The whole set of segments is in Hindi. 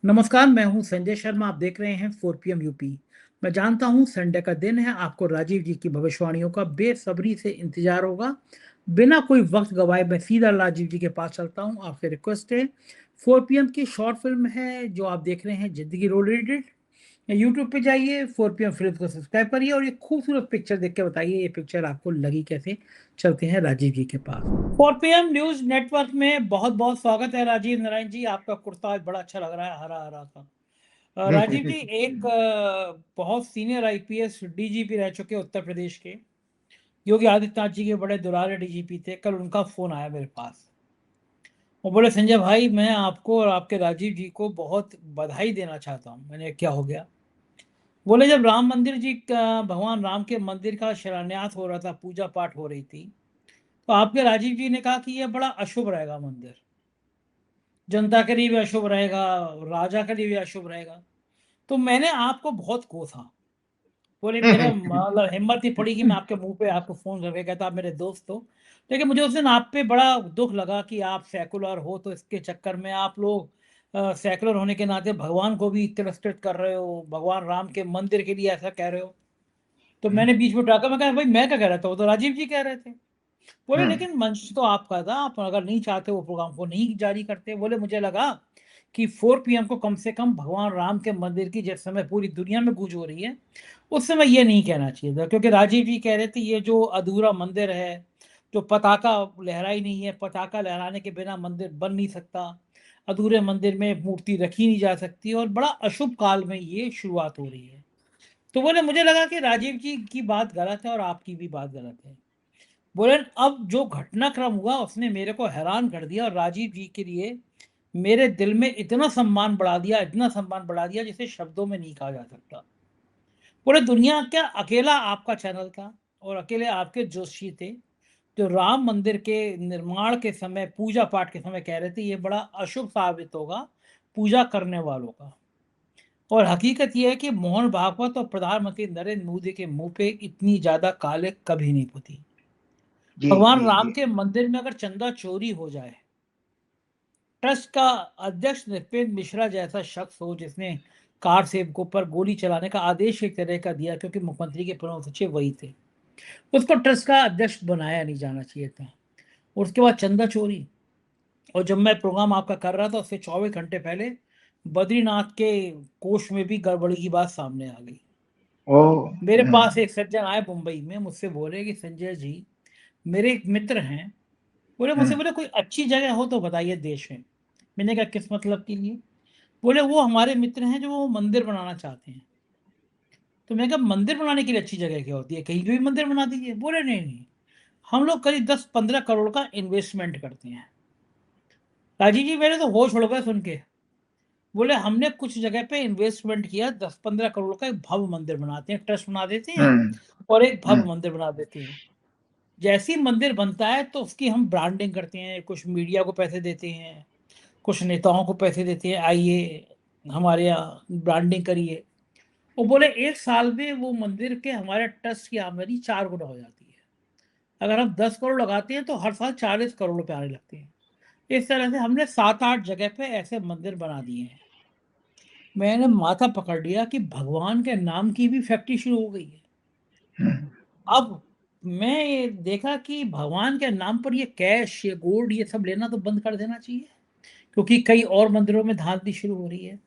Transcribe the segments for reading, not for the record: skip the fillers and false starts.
नमस्कार, मैं हूं संजय शर्मा। आप देख रहे हैं 4 PM यूपी। मैं जानता हूं संडे का दिन है, आपको राजीव जी की भविष्यवाणियों का बेसब्री से इंतजार होगा। बिना कोई वक्त गवाए मैं सीधा राजीव जी के पास चलता हूं। आपसे रिक्वेस्ट है, 4 PM की शॉर्ट फिल्म है जो आप देख रहे हैं, जिंदगी रोडेटेड। यूट्यूब पे जाइए, 4 PM फिल्म को सब्सक्राइब करिए और ये खूबसूरत पिक्चर देख के बताइए ये पिक्चर आपको लगी कैसे। चलते हैं राजीव जी के पास। 4 PM न्यूज नेटवर्क में बहुत बहुत स्वागत है राजीव नारायण जी। आपका कुर्ता आज बड़ा अच्छा लग रहा है, हरा हरा सा। राजीव जी, एक बहुत सीनियर आईपीएस डीजीपी रह चुके उत्तर प्रदेश के, योगी आदित्यनाथ जी के बड़े दुलारे डीजीपी थे। कल उनका फोन आया मेरे पास। वो बोले, संजय भाई, मैं आपको और आपके राजीव जी को बहुत बधाई देना चाहता हूँ। मैंने, क्या हो गया? बोले, जब राम मंदिर जी का, भगवान राम के मंदिर का शिलान्यास हो रहा था, पूजा पाठ हो रही थी, तो आपके राजीव जी ने कहा कि यह बड़ा अशुभ रहेगा मंदिर, जनता के लिए भी अशुभ रहेगा, राजा के लिए भी अशुभ रहेगा। तो मैंने आपको बहुत कोसा। बोले, मेरा मतलब हिम्मत ही पड़ी कि मैं आपके मुंह पे आपको फोन करके कहता, आप मेरे दोस्त हो। लेकिन मुझे उस दिन आप पे बड़ा दुख लगा कि आप सेकुलर हो, तो इसके चक्कर में आप लोग सेकुलर होने के नाते भगवान को भी तिरस्कृत कर रहे हो, भगवान राम के मंदिर के लिए ऐसा कह रहे हो। तो मैंने बीच में टाका, मैं कहा, भाई मैं क्या कह रहा था, वो तो राजीव जी कह रहे थे। बोले, लेकिन मंच तो आपका था, आप अगर नहीं चाहते वो प्रोग्राम को नहीं जारी करते। बोले, मुझे लगा कि 4 PM को कम से कम भगवान राम के मंदिर की जिस समय पूरी दुनिया में गूंज हो रही है, उस समय ये नहीं कहना चाहिए था, क्योंकि राजीव जी कह रहे थे ये जो अधूरा मंदिर है, जो पताका लहराई नहीं है, पताका लहराने के बिना मंदिर बन नहीं सकता, अधूरे मंदिर में मूर्ति रखी नहीं जा सकती, और बड़ा अशुभ काल में ये शुरुआत हो रही है। तो बोले, मुझे लगा कि राजीव जी की बात गलत है और आपकी भी बात गलत है। बोले, अब जो घटनाक्रम हुआ उसने मेरे को हैरान कर दिया, और राजीव जी के लिए मेरे दिल में इतना सम्मान बढ़ा दिया, इतना सम्मान बढ़ा दिया, जिसे शब्दों में नहीं कहा जा सकता। पूरे दुनिया क्या, अकेला आपका चैनल था और अकेले आपके जोशी थे जो राम मंदिर के निर्माण के समय, पूजा पाठ के समय कह रहे थे ये बड़ा अशुभ साबित होगा पूजा करने वालों का। और हकीकत यह है कि मोहन भागवत और प्रधानमंत्री नरेंद्र मोदी के मुंह पे इतनी ज्यादा काले कभी नहीं पुती। जी भगवान जी राम जी। के मंदिर में अगर चंदा चोरी हो जाए, ट्रस्ट का अध्यक्ष नृपेंद्र मिश्रा जैसा शख्स हो जिसने कार सेवकों पर गोली चलाने का आदेश एक तरह का दिया, क्योंकि मुख्यमंत्री के प्रमुख सचिव वही थे, उसको ट्रस्ट का अध्यक्ष बनाया नहीं जाना चाहिए था। उसके बाद चंदा चोरी। और जब मैं प्रोग्राम आपका कर रहा था उससे 24 घंटे पहले बद्रीनाथ के कोष में भी गड़बड़ी की बात सामने आ गई। ओ। मेरे पास एक सज्जन आए मुंबई में, मुझसे बोले कि संजय जी, मेरे एक मित्र हैं। बोले, मुझसे बोले, कोई अच्छी जगह हो तो बताइए देश में। मैंने कहा, किस मतलब के लिए? बोले, वो हमारे मित्र हैं जो वो मंदिर बनाना चाहते हैं। तो मैं कहा, मंदिर बनाने के लिए अच्छी जगह क्या होती है, कहीं पे भी मंदिर बना दीजिए। बोले, नहीं नहीं, हम लोग करीब 10-15 करोड़ का इन्वेस्टमेंट करते हैं। राजीव जी, मेरे तो होश उड़ गए सुन के। बोले, हमने कुछ जगह पे इन्वेस्टमेंट किया, 10-15 करोड़ का एक भव्य मंदिर बनाते हैं, ट्रस्ट बना देते हैं और एक भव्य मंदिर बना देते हैं। जैसे ही मंदिर बनता है तो उसकी हम ब्रांडिंग करते हैं, कुछ मीडिया को पैसे देते हैं, कुछ नेताओं को पैसे देते हैं, आइए हमारे यहाँ ब्रांडिंग करिए। वो बोले, 1 साल में वो मंदिर के हमारे ट्रस्ट की आमदनी 4 गुना हो जाती है। अगर हम 10 करोड़ लगाते हैं तो हर साल 40 करोड़ रुपए आने लगते हैं। इस तरह से हमने 7-8 जगह पे ऐसे मंदिर बना दिए हैं। मैंने माथा पकड़ लिया कि भगवान के नाम की भी फैक्ट्री शुरू हो गई है। अब मैं ये देखा कि भगवान के नाम पर ये कैश, ये गोल्ड, ये सब लेना तो बंद कर देना चाहिए, क्योंकि कई और मंदिरों में धांधली शुरू हो रही है।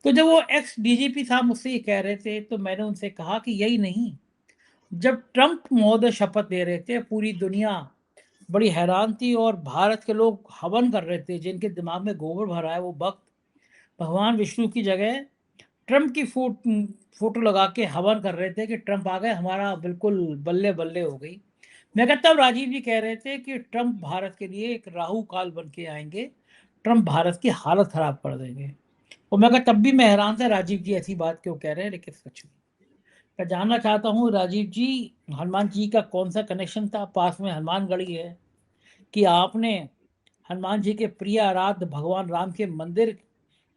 तो जब वो एक्स डीजीपी साहब मुझसे ये कह रहे थे तो मैंने उनसे कहा कि यही नहीं, जब ट्रंप महोदय शपथ ले रहे थे पूरी दुनिया बड़ी हैरान थी, और भारत के लोग हवन कर रहे थे, जिनके दिमाग में गोबर भरा है वो भक्त भगवान विष्णु की जगह ट्रंप की फोटो लगा के हवन कर रहे थे कि ट्रंप आ गए, हमारा बिल्कुल बल्ले बल्ले हो गई। मैं कहता हूँ, राजीव जी कह रहे थे कि ट्रंप भारत के लिए एक राहु काल बन के आएंगे, ट्रंप भारत की हालत खराब कर देंगे। और मैं कहा, तब भी मैं हैरान था राजीव जी ऐसी बात क्यों कह रहे हैं, लेकिन सच में मैं जानना चाहता हूँ राजीव जी, हनुमान जी का कौन सा कनेक्शन था? पास में हनुमानगढ़ी है कि आपने हनुमान जी के प्रिय आराध्य भगवान राम के मंदिर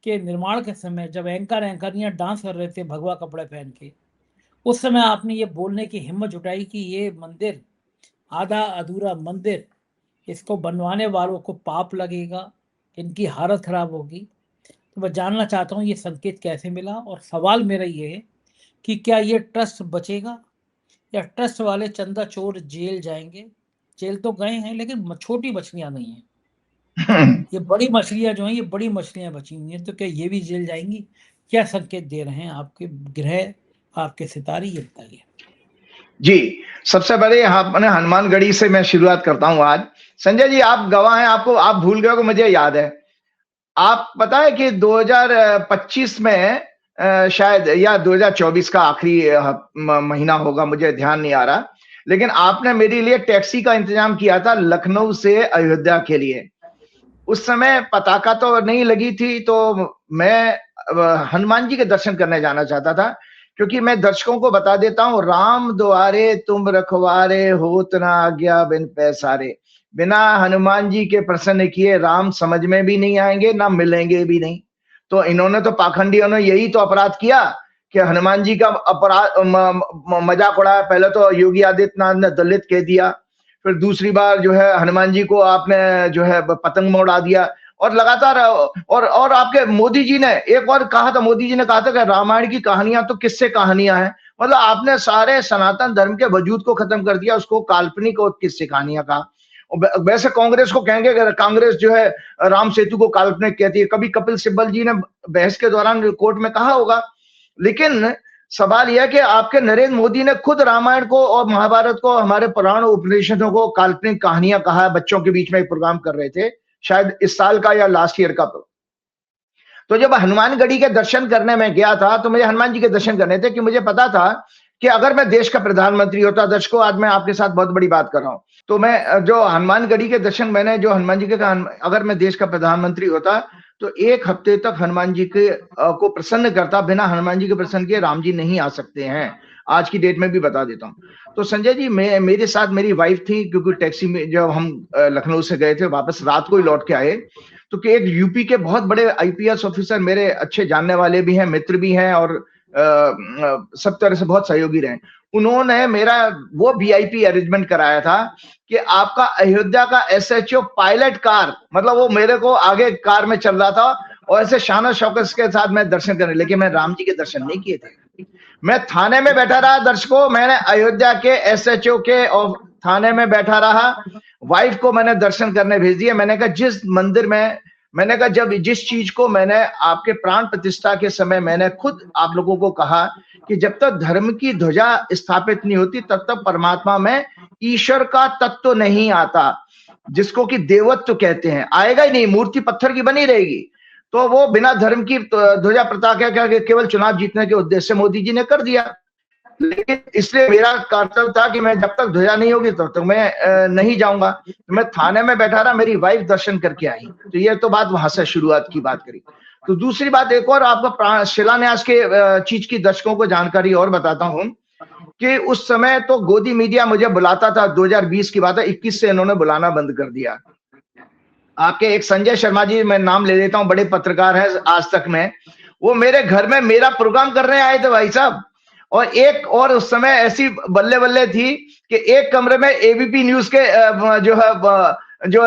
के निर्माण के समय, जब एंकर एंकरियां डांस कर रहे थे भगवा कपड़े पहन के, उस समय आपने ये बोलने की हिम्मत जुटाई कि ये मंदिर आधा अधूरा मंदिर, इसको बनवाने वालों को पाप लगेगा, इनकी हालत खराब होगी। तो मैं जानना चाहता हूँ ये संकेत कैसे मिला, और सवाल मेरा ये है कि क्या ये ट्रस्ट बचेगा या ट्रस्ट वाले चंदा चोर जेल जाएंगे? जेल तो गए हैं, लेकिन छोटी मछलियां नहीं हैं। ये बड़ी मछलियां जो हैं, ये बड़ी मछलियां बची हुई हैं, तो क्या ये भी जेल जाएंगी? क्या संकेत दे रहे हैं आपके ग्रह, आपके सितारे, ये बताइए। जी, सबसे पहले अपने हनुमानगढ़ी से मैं शुरुआत करता हूँ आज। संजय जी, आप गवाह हैं, आप भूल गए हो, मुझे याद है। आप पता है कि 2025 में शायद, या 2024 का आखिरी महीना होगा, मुझे ध्यान नहीं आ रहा, लेकिन आपने मेरे लिए टैक्सी का इंतजाम किया था लखनऊ से अयोध्या के लिए। उस समय पताका तो नहीं लगी थी, तो मैं हनुमान जी के दर्शन करने जाना चाहता था, क्योंकि मैं दर्शकों को बता देता हूँ, राम द्वारे तुम रखवारे, होत ना आज्ञा बिन पैसारे। बिना हनुमान जी के प्रसन्न किए राम समझ में भी नहीं आएंगे, ना मिलेंगे भी नहीं। तो इन्होंने तो, पाखंडियों ने यही तो अपराध किया कि हनुमान जी का अपराध मजाक उड़ाया। पहले तो योगी आदित्यनाथ ने दलित कह दिया, फिर दूसरी बार जो है हनुमान जी को आपने जो है पतंग में उड़ा दिया, और लगातार, और आपके मोदी जी ने एक और कहा था, मोदी जी ने कहा था कि रामायण की कहानियां तो किससे कहानियां हैं। मतलब आपने सारे सनातन धर्म के वजूद को खत्म कर दिया, उसको काल्पनिक और किससे कहानियां कहा। वैसे कांग्रेस को कहेंगे कि कांग्रेस जो है राम सेतु को काल्पनिक कहती है, कभी कपिल सिब्बल जी ने बहस के दौरान कोर्ट में कहा होगा। लेकिन सवाल यह कि आपके नरेंद्र मोदी ने खुद रामायण को और महाभारत को, हमारे पुराण उपनिषदों को काल्पनिक कहानियां कहा है। बच्चों के बीच में एक प्रोग्राम कर रहे थे, शायद इस साल का या लास्ट ईयर का। तो जब हनुमानगढ़ी के दर्शन करने में गया था, तो मुझे हनुमान जी के दर्शन करने थे, कि मुझे पता था कि अगर मैं देश का प्रधानमंत्री होता, दर्शकों आज मैं आपके साथ बहुत बड़ी बात कर रहा हूं, तो मैं जो हनुमानगढ़ी के दर्शन मैंने जो हनुमान जी के कहा, अगर मैं देश का प्रधानमंत्री होता तो एक हफ्ते तक हनुमान जी के को प्रसन्न करता। बिना हनुमान जी के प्रसन्न किए राम जी नहीं आ सकते हैं, आज की डेट में भी बता देता हूँ। तो संजय जी, मेरे साथ मेरी वाइफ थी, क्योंकि टैक्सी में जब हम लखनऊ से गए थे, वापस रात को ही लौट के आए, तो कि एक यूपी के बहुत बड़े आईपीएस ऑफिसर, मेरे अच्छे जानने वाले भी हैं, मित्र भी हैं, और सब तरह से बहुत सहयोगी रहे। उन्होंने मेरा वो वीआईपी अरेंजमेंट कराया था कि आपका अयोध्या का एसएचओ पायलट कार, मतलब वो मेरे को आगे कार में चल रहा था, और ऐसे शान शौकत के साथ मैं दर्शन करने, लेकिन मैं राम जी के दर्शन नहीं किए थे। मैं थाने में बैठा रहा, दर्शकों, मैंने अयोध्या के एसएचओ के और थाने में बैठा रहा। वाइफ को मैंने दर्शन करने भेज दिया। मैंने कहा जिस मंदिर में, मैंने कहा जब जिस चीज को मैंने आपके प्राण प्रतिष्ठा के समय मैंने खुद आप लोगों को कहा कि जब तक धर्म की ध्वजा स्थापित नहीं होती, तब तक परमात्मा में ईश्वर का तत्व नहीं आता, जिसको कि देवत्व कहते हैं, आएगा ही नहीं, मूर्ति पत्थर की बनी रहेगी। तो वो बिना धर्म की ध्वजा प्रताप क्या केवल चुनाव जीतने के उद्देश्य से मोदी जी ने कर दिया। लेकिन इसलिए मेरा कर्तव्य था कि मैं जब तक ध्वजा नहीं होगी तब तक मैं नहीं जाऊंगा। तो मैं थाने में बैठा रहा, मेरी वाइफ दर्शन करके आई। तो ये तो बात वहां से शुरुआत की बात करी। तो दूसरी बात, एक और आपका शिलान्यास के चीज की दर्शकों को जानकारी और बताता हूं कि उस समय तो गोदी मीडिया मुझे बुलाता था। 2020 की बात है, 21 से इन्होंने बुलाना बंद कर दिया। आपके एक संजय शर्मा जी, मैं नाम ले लेता हूं, बड़े पत्रकार हैं आज तक में, वो मेरे घर में मेरा प्रोग्राम करने आए थे भाई साहब। और एक और उस समय ऐसी बल्ले बल्ले थी कि एक कमरे में एबीपी न्यूज के जो है जो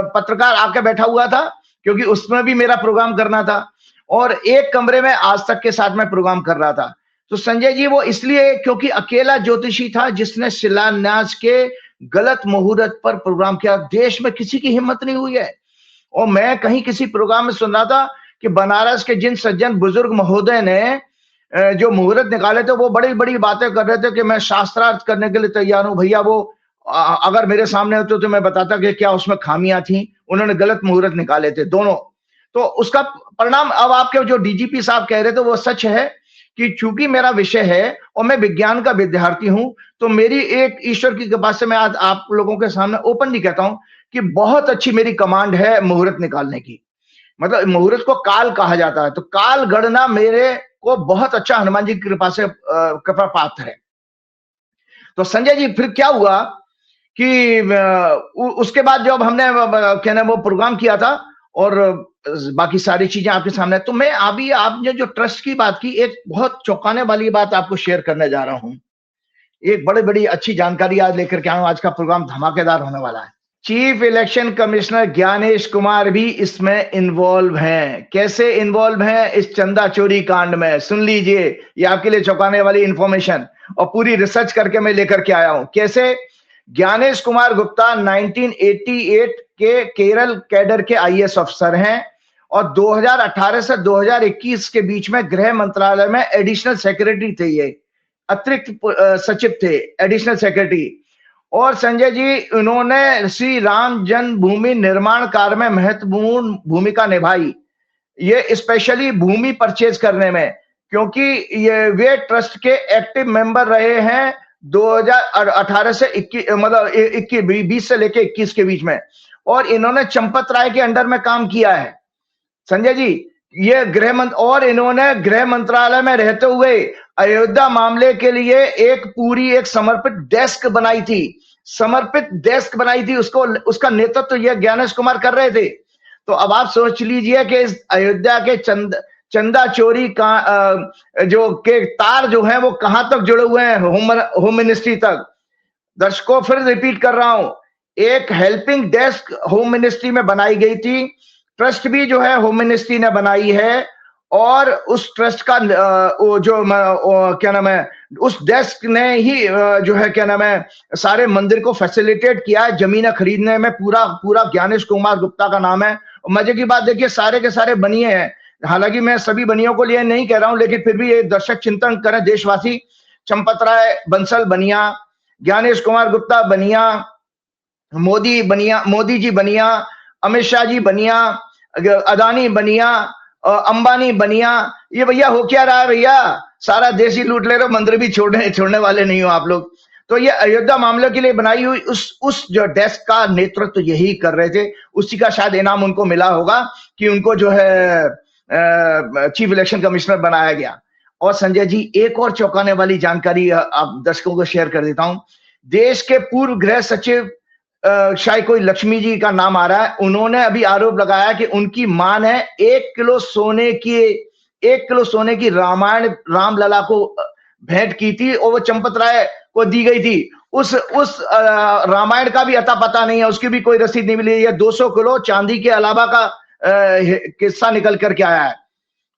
पत्रकार आके बैठा हुआ था, क्योंकि उसमें भी मेरा प्रोग्राम करना था, और एक कमरे में आज तक के साथ में प्रोग्राम कर रहा था। तो संजय जी, वो इसलिए क्योंकि अकेला ज्योतिषी था जिसने शिलान्यास के गलत मुहूर्त पर प्रोग्राम किया। देश में किसी की हिम्मत नहीं हुई है। और मैं कहीं किसी प्रोग्राम में सुन रहा था कि बनारस के जिन सज्जन बुजुर्ग महोदय ने जो मुहूर्त निकाले थे, वो बड़ी बड़ी बातें कर रहे थे कि मैं शास्त्रार्थ करने के लिए तैयार हूं। भैया, वो अगर मेरे सामने होते तो मैं बताता कि क्या उसमें खामियां थी। उन्होंने गलत मुहूर्त निकाले थे दोनों। तो उसका परिणाम अब आपके जो डीजीपी साहब कह रहे थे वो सच है कि चूंकि मेरा विषय है और मैं विज्ञान का विद्यार्थी हूं, तो मेरी एक ईश्वर की कृपा से मैं आज आप लोगों के सामने ओपनली कहता हूं कि बहुत अच्छी मेरी कमांड है मुहूर्त निकालने की। मतलब मुहूर्त को काल कहा जाता है, तो काल गणना मेरे को बहुत अच्छा हनुमान जी की कृपा से कृपा पात्र है। तो संजय जी, फिर क्या हुआ कि उसके बाद जब हमने कहना वो प्रोग्राम किया था और बाकी सारी चीजें आपके सामने, तो मैं अभी आपने जो ट्रस्ट की बात की, एक बहुत चौंकाने वाली बात आपको शेयर करने जा रहा हूं। एक बड़ी बड़ी अच्छी जानकारी आज लेकर के आया हूं। आज का प्रोग्राम धमाकेदार होने वाला है। Chief election commissioner Gyanesh Kumar भी इसमें इन्वॉल्व हैं। कैसे इन्वॉल्व हैं इस चंदा चोरी कांड में? सुन लीजिए, ये आपके लिए चौंकाने वाली इंफॉर्मेशन और पूरी रिसर्च करके मैं लेकर के आया हूं। कैसे? ज्ञानेश कुमार गुप्ता 1988 के केरल कैडर के आईएएस अफसर हैं और 2018 से 2021 के बीच में गृह मंत्रालय में एडिशनल सेक्रेटरी थे। ये अतिरिक्त सचिव थे, एडिशनल सेक्रेटरी। और संजय जी, उन्होंने श्री राम जन्मभूमि निर्माण कार्य में महत्वपूर्ण भूमिका निभाई, ये स्पेशली भूमि परचेज करने में, क्योंकि ये वे ट्रस्ट के एक्टिव मेंबर रहे हैं 2018 से 21, मतलब 20 से लेके 21 के बीच में, और इन्होंने चंपत राय के अंडर में काम किया है। संजय जी, ये और इन्होंने गृह मंत्रालय में रहते हुए अयोध्या मामले के लिए एक समर्पित डेस्क बनाई थी, उसका नेतृत्व यह ज्ञानेश कुमार कर रहे थे। तो अब आप सोच लीजिए कि इस अयोध्या के चंदा चोरी का जो के तार जो हैं वो कहां तक जुड़े हुए हैं, होम मिनिस्ट्री तक। दर्शकों, फिर रिपीट कर रहा हूं, एक हेल्पिंग डेस्क होम मिनिस्ट्री में बनाई गई थी, ट्रस्ट भी जो है होम मिनिस्ट्री ने बनाई है, और उस ट्रस्ट का क्या नाम है, उस डेस्क ने ही जो है क्या नाम है, सारे मंदिर को फैसिलिटेट किया है। जमीनें खरीदने में पूरा ज्ञानेश कुमार गुप्ता का नाम है। मजे की बात देखिए, सारे के सारे बनिए हैं। हालांकि मैं सभी बनियों को लिए नहीं कह रहा हूं, लेकिन फिर भी ये दर्शक चिंतन करें, देशवासी। चंपत राय बंसल बनिया, ज्ञानेश कुमार गुप्ता बनिया, मोदी जी बनिया, अमित शाह जी बनिया, अदानी बनिया, अंबानी बनिया। ये भैया हो क्या रहा है भैया? सारा देश ही लूट ले रहे हो, मंदिर भी छोड़ने वाले नहीं हो आप लोग। तो ये अयोध्या मामले के लिए बनाई हुई उस जो डेस्क का नेतृत्व तो यही कर रहे थे। उसी का शायद इनाम उनको मिला होगा कि उनको जो है चीफ इलेक्शन कमिश्नर बनाया गया। और संजय जी, एक और चौंकाने वाली जानकारी आप दर्शकों को शेयर कर देता हूं। देश के पूर्व गृह सचिव शायद कोई लक्ष्मी जी का नाम आ रहा है, उन्होंने अभी आरोप लगाया कि उनकी मां ने 1 किलो सोने की रामायण रामलला को भेंट की थी और वो चंपत राय को दी गई थी। उस रामायण का भी अता पता नहीं है, उसकी भी कोई रसीद नहीं मिली है। 200 किलो चांदी के अलावा का किस्सा निकल करके आया है।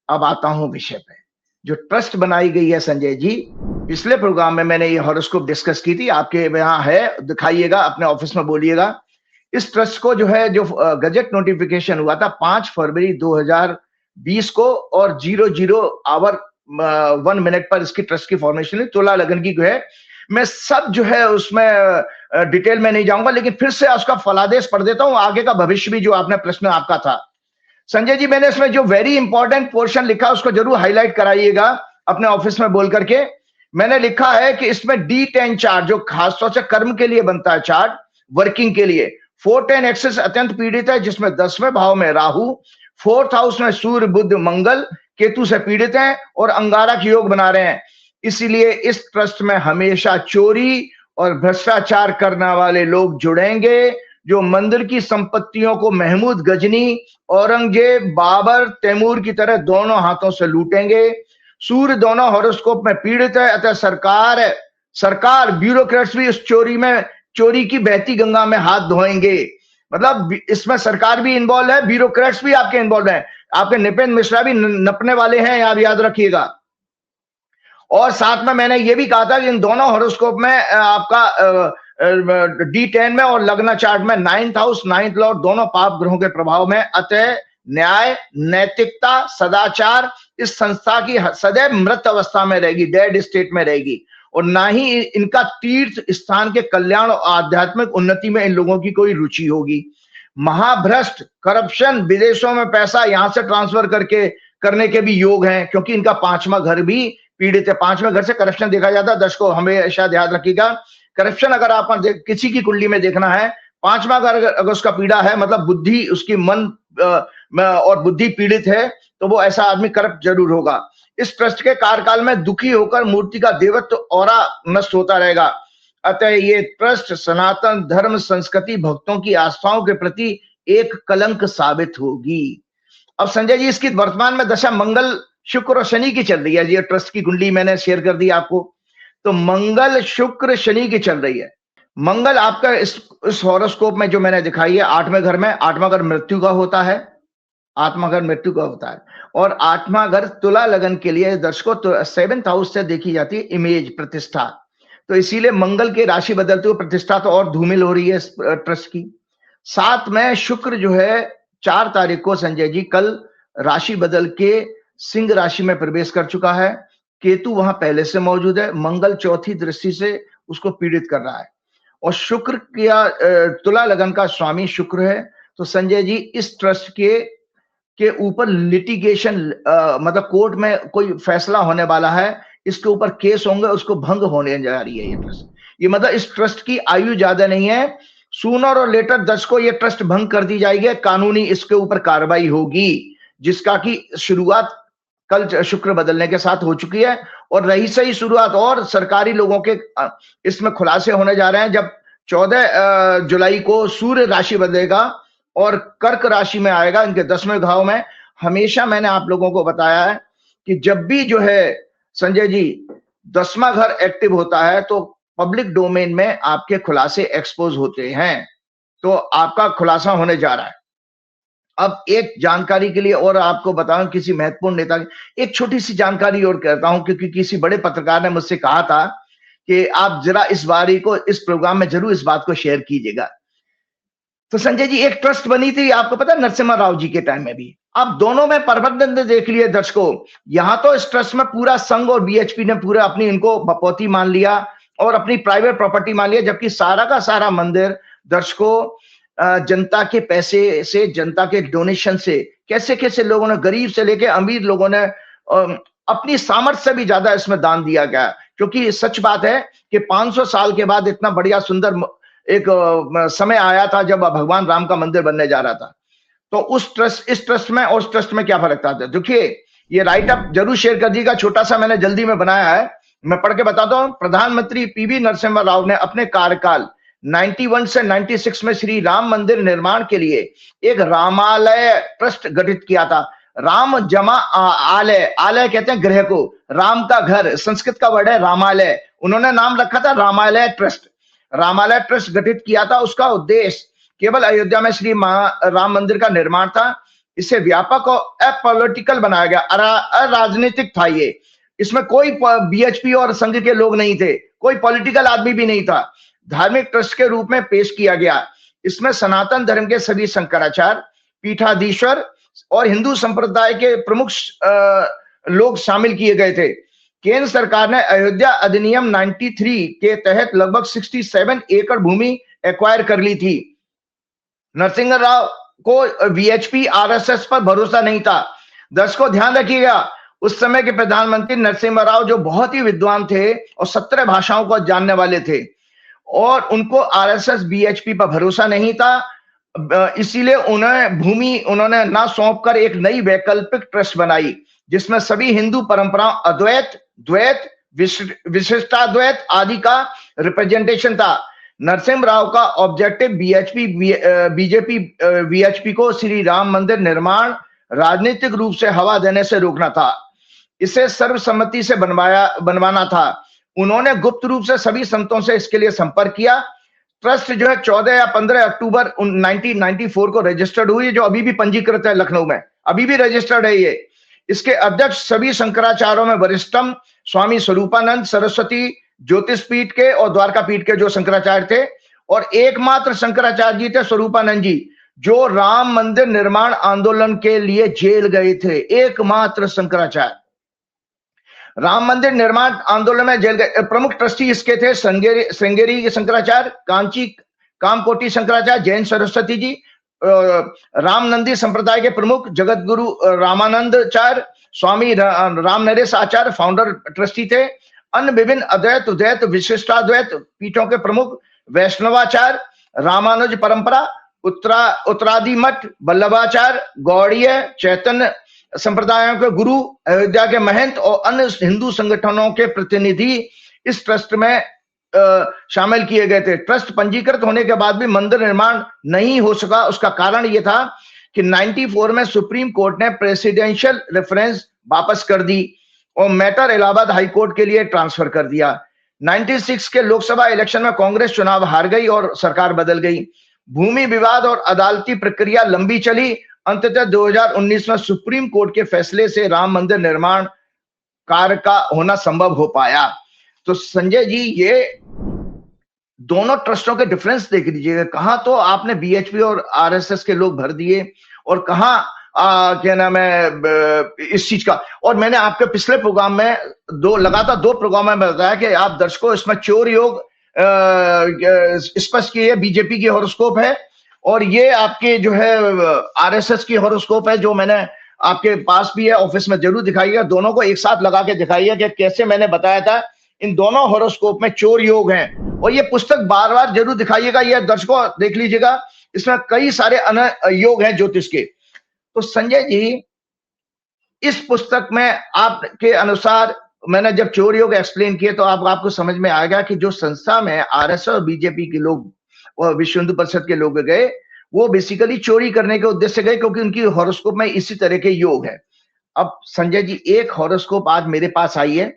अब आता हूं विषय पे। जो ट्रस्ट बनाई गई है संजय जी, पिछले प्रोग्राम में मैंने ये हॉरोस्कोप डिस्कस की थी, आपके यहाँ है, दिखाइएगा, अपने ऑफिस में बोलिएगा। इस ट्रस्ट को जो है, जो गजट नोटिफिकेशन हुआ था 5 फरवरी 2020 को, और 00 आवर 1 मिनट पर इसकी ट्रस्ट की फॉर्मेशन हुई। तुला लगन की जो है, मैं सब जो है उसमें डिटेल में नहीं जाऊंगा, लेकिन फिर से उसका फलादेश पढ़ देता हूं, आगे का भविष्य भी जो आपने प्रश्न आपका था। संजय जी, मैंने इसमें जो वेरी इंपॉर्टेंट पोर्शन लिखा उसको जरूर हाईलाइट कराइएगा अपने ऑफिस में बोल करके। मैंने लिखा है कि इसमें D10 चार्ट, जो खासतौर से कर्म के लिए बनता है चार्ट, वर्किंग के लिए, 410 एक्सिस अत्यंत पीड़ित है, जिसमें 10वें भाव में राहु, 4th हाउस में सूर्य बुध मंगल केतु से पीड़ित हैं और अंगारक योग बना रहे हैं। इसीलिए इस ट्रस्ट में हमेशा चोरी और भ्रष्टाचार करने वाले लोग जुड़ेंगे, जो मंदिर की संपत्तियों को महमूद गजनी, औरंगजेब, बाबर, तैमूर की तरह दोनों हाथों से लूटेंगे। सूर्य दोनों हॉरोस्कोप में पीड़ित है, अतः सरकार ब्यूरोक्रेट्स भी उस चोरी की बहती गंगा में हाथ धोएंगे। मतलब इसमें सरकार भी इन्वॉल्व है, ब्यूरोक्रेट्स भी आपके इन्वॉल्व हैं, आपके नृपेंद्र मिश्रा भी नपने वाले हैं, आप याद रखिएगा। और साथ में मैंने ये भी कहा था कि इन दोनों हॉरोस्कोप में आपका D10 में और लग्न चार्ट में 9th हाउस 9th लॉर्ड दोनों पाप ग्रहों के प्रभाव में, अतः न्याय, नैतिकता, सदाचार इस संस्था की सदैव मृत अवस्था में रहेगी, डेड स्टेट में रहेगी, और ना ही इनका तीर्थ स्थान के कल्याण और आध्यात्मिक उन्नति में इन लोगों की कोई रुचि होगी। महाभ्रष्ट, करप्शन, विदेशों में पैसा यहां से ट्रांसफर करने के भी योग हैं, क्योंकि इनका 5वां घर भी पीड़ित है। 5वें घर से करप्शन देखा जाता है। दर्शकों हमेशा याद रखिएगा, करप्शन अगर आप किसी की कुंडली में देखना है, 5वां घर अगर उसका पीड़ा है, मतलब बुद्धि, उसकी मन और बुद्धि पीड़ित है, तो वो ऐसा आदमी करप्ट जरूर होगा। इस ट्रस्ट के कार्यकाल में दुखी होकर मूर्ति का देवत्व औरा नष्ट होता रहेगा। अतः ये ट्रस्ट सनातन धर्म, संस्कृति, भक्तों की आस्थाओं के प्रति एक कलंक साबित होगी। अब संजय जी, इसकी वर्तमान में दशा मंगल, शुक्र और शनि की चल रही है। ये ट्रस्ट की कुंडली मैंने शेयर कर दी आपको। तो मंगल, शुक्र, शनि की चल रही है। मंगल आपका इस हॉरोस्कोप में जो मैंने दिखाई है 8वें घर में, 8वां घर मृत्यु का होता है, 8वां घर मृत्यु का होता है। और 8वां घर तुला लगन के लिए दर्शकों तो 7th हाउस से देखी जाती है इमेज, प्रतिष्ठा। तो इसीलिए मंगल की राशि बदलते हुए प्रतिष्ठा तो और धूमिल हो रही है इस ट्रस्ट की। साथ में शुक्र जो है 4 तारीख को संजय जी कल राशि बदल के सिंह राशि में प्रवेश कर चुका है। केतु वहां पहले से मौजूद है, मंगल चौथी दृष्टि से उसको पीड़ित कर रहा है और शुक्र का तुला लगन का स्वामी शुक्र है। तो संजय जी इस ट्रस्ट के ऊपर लिटिगेशन मतलब कोर्ट में कोई फैसला होने वाला है, इसके ऊपर केस होंगे, उसको भंग होने जा रही है ये ट्रस्ट। ये मतलब इस ट्रस्ट की आयु ज्यादा नहीं है, सूनर और लेटर 10 को ये ट्रस्ट भंग कर दी जाएगी, कानूनी इसके ऊपर कार्रवाई होगी, जिसका की शुरुआत कल शुक्र बदलने के साथ हो चुकी है। और रही सही शुरुआत और सरकारी लोगों के इसमें खुलासे होने जा रहे हैं जब 14 जुलाई को सूर्य राशि बदलेगा और कर्क राशि में आएगा, इनके 10वें भाव में। हमेशा मैंने आप लोगों को बताया है कि जब भी जो है संजय जी 10वां घर एक्टिव होता है तो पब्लिक डोमेन में आपके खुलासे एक्सपोज होते हैं, तो आपका खुलासा होने जा रहा है। अब एक जानकारी के लिए और आपको बताऊं, किसी महत्वपूर्ण नेता की एक छोटी सी जानकारी और कहता हूं, क्योंकि किसी बड़े पत्रकार ने मुझसे कहा था कि आप जरा इस बारी को इस प्रोग्राम में जरूर इस बात को शेयर कीजिएगा। तो संजय जी एक ट्रस्ट बनी थी, आपको पता है, नरसिम्हा राव जी के टाइम में भी। अब दोनों में प्रबंधन देख लिए दर्शकों, यहां तो इस ट्रस्ट में पूरा संघ और बीएचपी ने पूरा अपनी इनको बपौती मान लिया और अपनी प्राइवेट प्रॉपर्टी मान लिया, जबकि सारा का सारा मंदिर दर्शकों जनता के पैसे से, जनता के डोनेशन से, कैसे कैसे लोगों ने, गरीब से लेके अमीर लोगों ने अपनी सामर्थ्य से भी ज्यादा इसमें दान दिया गया। क्योंकि सच बात है कि 500 साल के बाद इतना बढ़िया सुंदर एक समय आया था जब भगवान राम का मंदिर बनने जा रहा था। तो इस ट्रस्ट में और उस ट्रस्ट में क्या फर्क था? देखिए ये राइट अप जरूर शेयर कर दीजिएगा, छोटा सा मैंने जल्दी में बनाया है, मैं पढ़ के बताता हूं। प्रधानमंत्री पीवी नरसिम्हा राव ने अपने कार्यकाल 91 से 96 में श्री राम मंदिर निर्माण के लिए एक रामालय ट्रस्ट गठित किया था। राम जमा आलय, आलय कहते हैं गृह को, राम का घर, संस्कृत का वर्ड है रामालय, उन्होंने नाम रखा था रामालय ट्रस्ट। रामालय ट्रस्ट गठित किया था, उसका उद्देश्य केवल अयोध्या में श्री राम मंदिर का निर्माण था। इसे व्यापक और अपॉलिटिकल बनाया गया, अराजनीतिक था ये। इसमें कोई बीएचपी और संघ के लोग नहीं थे, कोई पॉलिटिकल आदमी भी नहीं था, धार्मिक ट्रस्ट के रूप में पेश किया गया। इसमें सनातन धर्म के सभी शंकराचार्य, पीठाधीश्वर और हिंदू संप्रदाय के प्रमुख लोग शामिल किए गए थे। केंद्र सरकार ने अयोध्या अधिनियम 93 के तहत लगभग 67 एकड़ भूमि एक्वायर कर ली थी। नरसिंह राव को वीएचपी आरएसएस पर भरोसा नहीं था। दर्शकों ध्यान रखिएगा, उस समय के प्रधानमंत्री नरसिम्हा राव जो बहुत ही विद्वान थे और 17 भाषाओं को जानने वाले थे, और उनको आरएसएस बीएचपी पर भरोसा नहीं था, इसीलिए उन्होंने ना सौंप कर एक नई वैकल्पिक ट्रस्ट बनाई जिसमें सभी हिंदू परंपराओं, अद्वैत, द्वैत, विशिष्टाद्वैत आदि का रिप्रेजेंटेशन था। नरसिम्हा राव का ऑब्जेक्टिव बीजेपी वीएचपी को श्री राम मंदिर निर्माण राजनीतिक रूप से हवा देने से रोकना था। इसे सर्वसम्मति से बनवाना था। उन्होंने गुप्त रूप से सभी संतों से इसके लिए संपर्क किया। ट्रस्ट जो है 14 या 15 अक्टूबर 1994 को रजिस्टर्ड हुई, जो अभी भी पंजीकृत है लखनऊ में, अभी भी रजिस्टर्ड है ये। इसके अध्यक्ष सभी शंकराचार्यों में वरिष्ठम स्वामी स्वरूपानंद सरस्वती ज्योतिष पीठ के और द्वारका पीठ के जो शंकराचार्य थे, और एकमात्र शंकराचार्य जी थे स्वरूपानंद जी, जो राम मंदिर निर्माण आंदोलन के लिए जेल गए थे। एकमात्र शंकराचार्य राम मंदिर निर्माण आंदोलन में जेल गए। प्रमुख ट्रस्टी इसके थे श्रृंगेरी शंकराचार्य, कामकोटी शंकराचार्य, जैन सरस्वती जी, रामनंदी संप्रदाय के प्रमुख जगत गुरु रामानंदाचार्य, स्वामी राम नरेश आचार्य फाउंडर ट्रस्टी थे। अन्य विभिन्न अद्वैत, उद्वैत, विशिष्टाद्वैत पीठों के प्रमुख वैष्णवाचार्य, रामानुज परंपरा, उत्तरादि मठ, वल्लभाचार्य, गौड़ीय, चैतन्य संप्रदायों के गुरु, अयोध्या के महंत और अन्य हिंदू संगठनों के प्रतिनिधि इस ट्रस्ट में शामिल किए गए थे। ट्रस्ट पंजीकृत होने के बाद भी मंदिर निर्माण नहीं हो सका। उसका कारण यह था कि 94 में सुप्रीम कोर्ट ने प्रेसिडेंशियल रेफरेंस वापस कर दी और मैटर इलाहाबाद हाई कोर्ट के लिए ट्रांसफर कर दिया। 96 के लोकसभा इलेक्शन में कांग्रेस चुनाव हार गई और सरकार बदल गई। भूमि विवाद और अदालती प्रक्रिया लंबी चली। अंततः 2019 में सुप्रीम कोर्ट के फैसले से राम मंदिर निर्माण कार्य का होना संभव हो पाया। तो संजय जी, ये दोनों ट्रस्टों के डिफरेंस देख लीजिएगा। कहां तो आपने बीएचपी और आरएसएस के लोग भर दिए और कहां क्या नाम है इस चीज का। और मैंने आपके पिछले प्रोग्राम में लगातार दो प्रोग्राम में बताया कि आप दर्शकों इसमें चोर योग स्पष्ट किए, बीजेपी की हॉरोस्कोप है और ये आपके जो है आरएसएस की हॉरोस्कोप है, जो मैंने आपके पास भी है, ऑफिस में जरूर दिखाइएगा। दोनों को एक साथ लगा के दिखाइए कि कैसे मैंने बताया था इन दोनों हॉरोस्कोप में चोर योग हैं। और ये पुस्तक बार बार जरूर दिखाइएगा, ये दर्शकों देख लीजिएगा, इसमें कई सारे योग हैं ज्योतिष के। तो संजय जी, इस पुस्तक में आपके अनुसार मैंने जब चोर योग एक्सप्लेन किए तो आपको समझ में आएगा कि जो संस्था में आरएसएस और बीजेपी के लोग और विश्व हिंदू परिषद के लोग गए, वो बेसिकली चोरी करने के उद्देश्य से गए, क्योंकि उनकी हॉरोस्कोप में इसी तरह के योग है। अब संजय जी, एक हॉरोस्कोप आज मेरे पास आई है,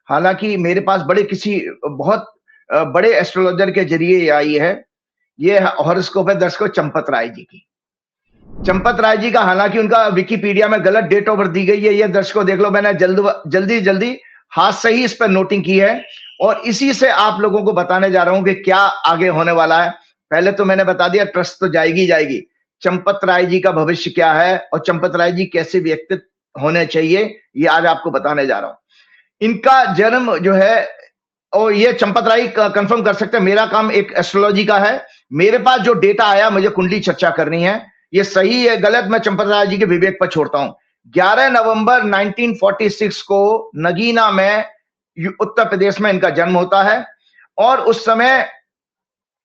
हालांकि मेरे पास बहुत बड़े एस्ट्रोलॉजर के जरिए आई है। ये हॉरोस्कोप है दर्शकों चंपत राय जी की। चंपत राय जी का हालांकि उनका विकिपीडिया में गलत डेट ऑफ बर्थ दी गई है, ये दर्शकों देख लो, मैंने जल्दी हाथ से ही इस पर नोटिंग की है और इसी से आप लोगों को बताने जा रहा हूं कि क्या आगे होने वाला है। पहले तो मैंने बता दिया ट्रस्ट तो जाएगी। चंपत राय जी का भविष्य क्या है और चंपत राय जी कैसे व्यक्तित्व होने चाहिए, ये आज आपको बताने जा रहा हूं। इनका जन्म जो है, और ये चंपत राय कंफर्म कर सकते हैं, मेरा काम एक एस्ट्रोलॉजी का है। मेरे पास जो डेटा आया, मुझे कुंडली चर्चा करनी है, ये सही है गलत मैं चंपत राय जी के विवेक पर छोड़ता हूं। 11 नवंबर 1946 को नगीना में उत्तर प्रदेश में इनका जन्म होता है और उस समय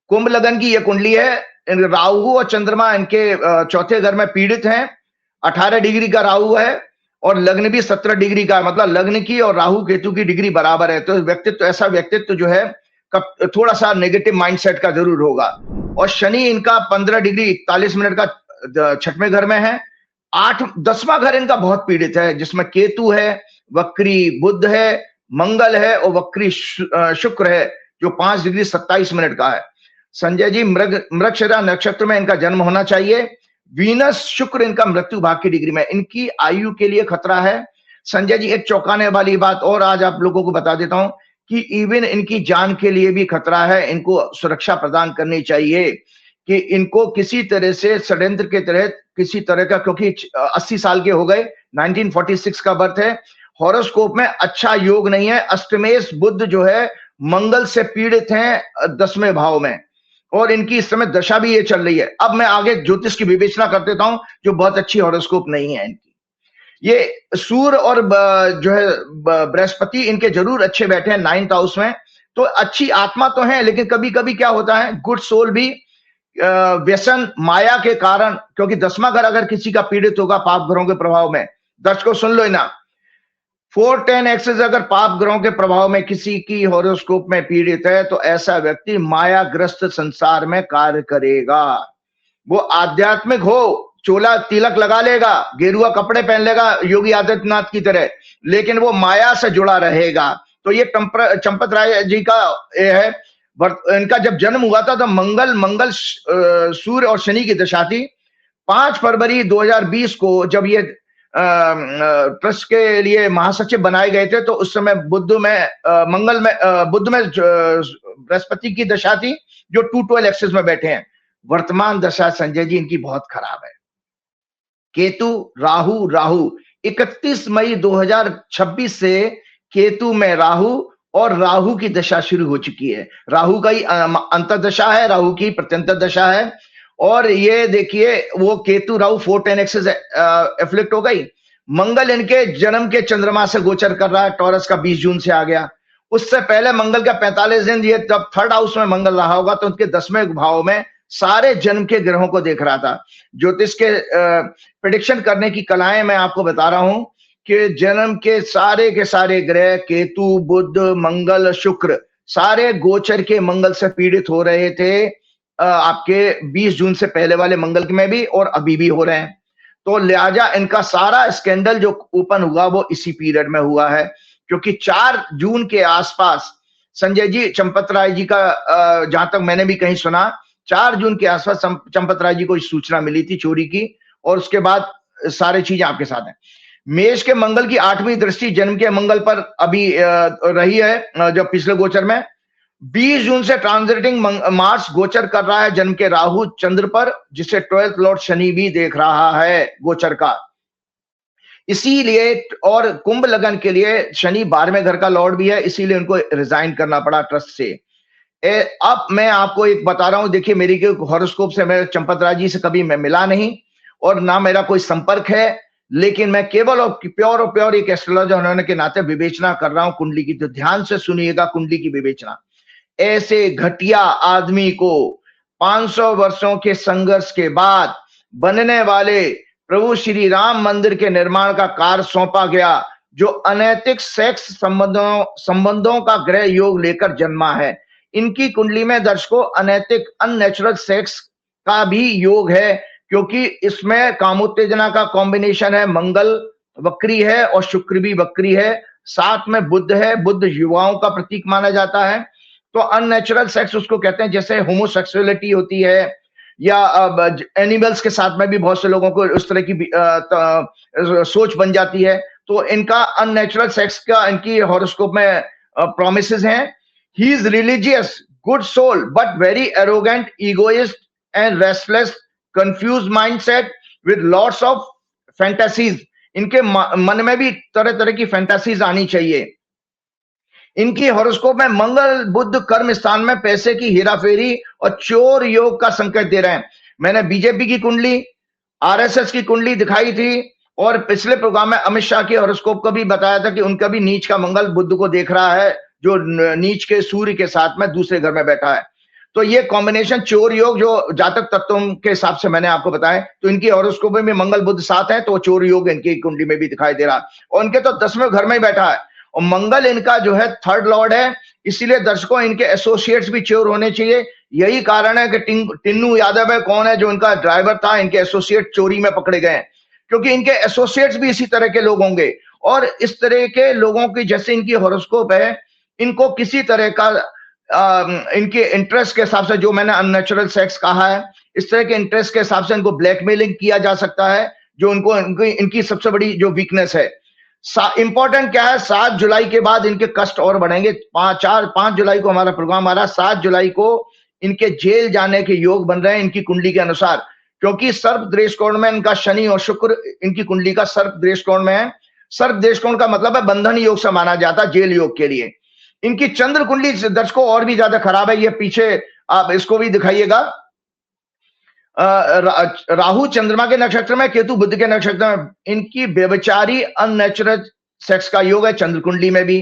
कुंभ लगन की यह कुंडली है। राहु और चंद्रमा इनके चौथे घर में पीड़ित हैं। 18 डिग्री का राहु है और लग्न भी 17 डिग्री का, मतलब लग्न की और राहु केतु की डिग्री बराबर है। तो ऐसा व्यक्तित्व जो है थोड़ा सा नेगेटिव माइंडसेट का जरूर होगा। और शनि इनका 15 डिग्री 41 मिनट का 6वें घर में है। 10वां घर इनका बहुत पीड़ित है, जिसमें केतु है, वक्री बुध है, मंगल है और वक्री शुक्र है, जो 5 डिग्री 27 मिनट का है। संजय जी, मृगशिरा नक्षत्र में इनका जन्म होना चाहिए। वीनस शुक्र इनका मृत्यु भाग की डिग्री में, इनकी आयु के लिए खतरा है। संजय जी, एक चौंकाने वाली बात और आज आप लोगों को बता देता हूं कि इवन इनकी जान के लिए भी खतरा है। इनको सुरक्षा प्रदान करनी चाहिए कि इनको किसी तरह से षड्यंत्र के तहत किसी तरह का, क्योंकि 80 साल के हो गए, 1946 का बर्थ है, हॉरोस्कोप में अच्छा योग नहीं है। अष्टमेश बुध जो है मंगल से पीड़ित हैं 10वें भाव में और इनकी इस समय दशा भी ये चल रही है। अब मैं आगे ज्योतिष की विवेचना कर देता हूं, जो बहुत अच्छी हॉरोस्कोप नहीं है इनकी। ये सूर्य और जो है बृहस्पति इनके जरूर अच्छे बैठे हैं 9th हाउस में, तो अच्छी आत्मा तो है, लेकिन कभी कभी क्या होता है, गुड सोल भी व्यसन माया के कारण, क्योंकि 10वां घर अगर किसी का पीड़ित होगा पाप ग्रहों के प्रभाव में, दर्शकों सुन लो ना, 4-10 एक्सेस अगर पाप ग्रहों के प्रभाव में किसी की हॉरोस्कोप में पीड़ित है, तो ऐसा व्यक्ति मायाग्रस्त संसार में कार्य करेगा। वो आध्यात्मिक हो, चोला तिलक लगा लेगा, गेरुआ कपड़े पहन लेगा योगी आदित्यनाथ की तरह, लेकिन वो माया से जुड़ा रहेगा। तो ये चंपत राय जी का है। इनका जब जन्म हुआ था तो मंगल सूर्य और शनि की दशा थी। 5 फरवरी 2020 को जब ये ट्रस्ट के लिए महासचिव बनाए गए थे, तो उस समय बुध में बृहस्पति की दशा थी, जो 212 एक्सिस में बैठे हैं। वर्तमान दशा संजय जी इनकी बहुत खराब है। केतु राहु 31 मई 2026 से केतु में राहु और राहु की दशा शुरू हो चुकी है। राहु का ही अंतर्दशा है, राहु की प्रत्यंतर दशा है। और ये देखिए वो केतु राहु 4-10 एक्सिस एफ्लिक्ट हो गई। मंगल इनके जन्म के चंद्रमा से गोचर कर रहा है, टॉरस का 20 जून से आ गया। उससे पहले मंगल का 45 दिन, ये तब 3rd हाउस में मंगल रहा होगा, तो उनके 10वें भाव में सारे जन्म के ग्रहों को देख रहा था। ज्योतिष के प्रेडिक्शन करने की कलाएं मैं आपको बता रहा हूं कि जन्म के सारे ग्रह केतु बुध मंगल शुक्र सारे गोचर के मंगल से पीड़ित हो रहे थे, आपके 20 जून से पहले वाले मंगल में भी और अभी भी हो रहे हैं। तो लिहाजा इनका सारा स्कैंडल जो ओपन हुआ वो इसी पीरियड में हुआ है, क्योंकि 4 जून के आसपास संजय जी, चंपत राय जी का जहां तक मैंने भी कहीं सुना 4 जून के आसपास चंपत राय जी को सूचना मिली थी चोरी की, और उसके बाद सारी चीजें आपके साथ हैं। मेष के मंगल की 8वीं दृष्टि जन्म के मंगल पर अभी रही है, जो पिछले गोचर में 20 जून से ट्रांजिटिंग मार्स गोचर कर रहा है जन्म के राहु चंद्र पर, जिसे 12th लॉर्ड शनि भी देख रहा है गोचर का। इसीलिए और कुंभ लगन के लिए शनि 12वें घर का लॉर्ड भी है, इसीलिए उनको रिजाइन करना पड़ा ट्रस्ट से। अब मैं आपको एक बता रहा हूं, देखिए मेरी हॉरोस्कोप से मैं चंपत राय जी से कभी मैं मिला नहीं और ना मेरा कोई संपर्क है, लेकिन मैं केवल और प्योर एक एस्ट्रोलॉजर होने के नाते विवेचना कर रहा हूं कुंडली की। तो ध्यान से सुनिएगा कुंडली की विवेचना। ऐसे घटिया आदमी को 500 वर्षों के संघर्ष के बाद बनने वाले प्रभु श्री राम मंदिर के निर्माण का कार्य सौंपा गया, जो अनैतिक सेक्स संबंधों का ग्रह योग लेकर जन्मा है। इनकी कुंडली में दर्शकों अनैतिक अननेचुरल सेक्स का भी योग है, क्योंकि इसमें कामोत्तेजना का कॉम्बिनेशन है। मंगल वक्री है और शुक्र भी वक्री है, साथ में बुध है। बुध युवाओं का प्रतीक माना जाता है। तो अननेचुरल सेक्स उसको कहते हैं, जैसे होमोसेक्सुअलिटी होती है, या एनिमल्स के साथ में भी बहुत से लोगों को उस तरह की सोच बन जाती है। तो इनका अननेचुरल सेक्स का इनकी हॉरोस्कोप में प्रोमिसेस हैं। He is religious, good soul, but very arrogant, egoist and restless, confuse mindset with lots of fantasies. इनके मन में भी तरह तरह की फैंटेसीज आनी चाहिए। इनकी हॉरोस्कोप में मंगल बुध कर्म स्थान में पैसे की हेराफेरी और चोर योग का संकेत दे रहे हैं। मैंने बीजेपी की कुंडली, आरएसएस की कुंडली दिखाई थी, और पिछले प्रोग्राम में अमित शाह की हॉरोस्कोप को भी बताया था कि उनका भी नीच का मंगल बुध को देख रहा है, जो नीच के सूर्य के साथ में दूसरे घर में बैठा है। तो ये कॉम्बिनेशन चोर योग जो जातक तत्वों के हिसाब से मैंने आपको बताया, तो इनकी हॉरोस्कोप में मंगल बुध साथ है, तो चोर योग इनकी कुंडली में भी दिखाई दे रहा, और इनके तो 10वें घर में ही बैठा है, और मंगल इनका जो है 3rd लॉर्ड है। इसीलिए दर्शकों इनके एसोसिएट्स भी चोर होने चाहिए। यही कारण है कि टिन्नू यादव है, कौन है जो इनका ड्राइवर था, इनके एसोसिएट चोरी में पकड़े गए, क्योंकि इनके एसोसिएट्स भी इसी तरह के लोग होंगे। और इस तरह के लोगों की जैसे इनकी हॉरोस्कोप है, इनको किसी तरह का इनके इंटरेस्ट के हिसाब से, जो मैंने अननेचुरल सेक्स कहा है, इस तरह के इंटरेस्ट के हिसाब से इनको ब्लैकमेलिंग किया जा सकता है, जो उनको इनकी सबसे बड़ी जो वीकनेस है। इंपॉर्टेंट क्या है, 7 जुलाई के बाद इनके कष्ट और बढ़ेंगे। 5 जुलाई को हमारा प्रोग्राम आ रहा है, 7 जुलाई को इनके जेल जाने के योग बन रहे हैं इनकी कुंडली के अनुसार, क्योंकि सर्प दृष्टिकोण में इनका शनि और शुक्र इनकी कुंडली का सर्प दृष्टिकोण में है। सर्प दृष्टिकोण का मतलब है बंधन योग से माना जाता है, जेल योग के लिए। इनकी चंद्र कुंडली दर्शकों और भी ज्यादा खराब है, ये पीछे आप इसको भी दिखाइएगा। राहु चंद्रमा के नक्षत्र में, केतु बुध के नक्षत्र में। इनकी व्यभिचारी अननेचुरल सेक्स का योग है चंद्र कुंडली में भी।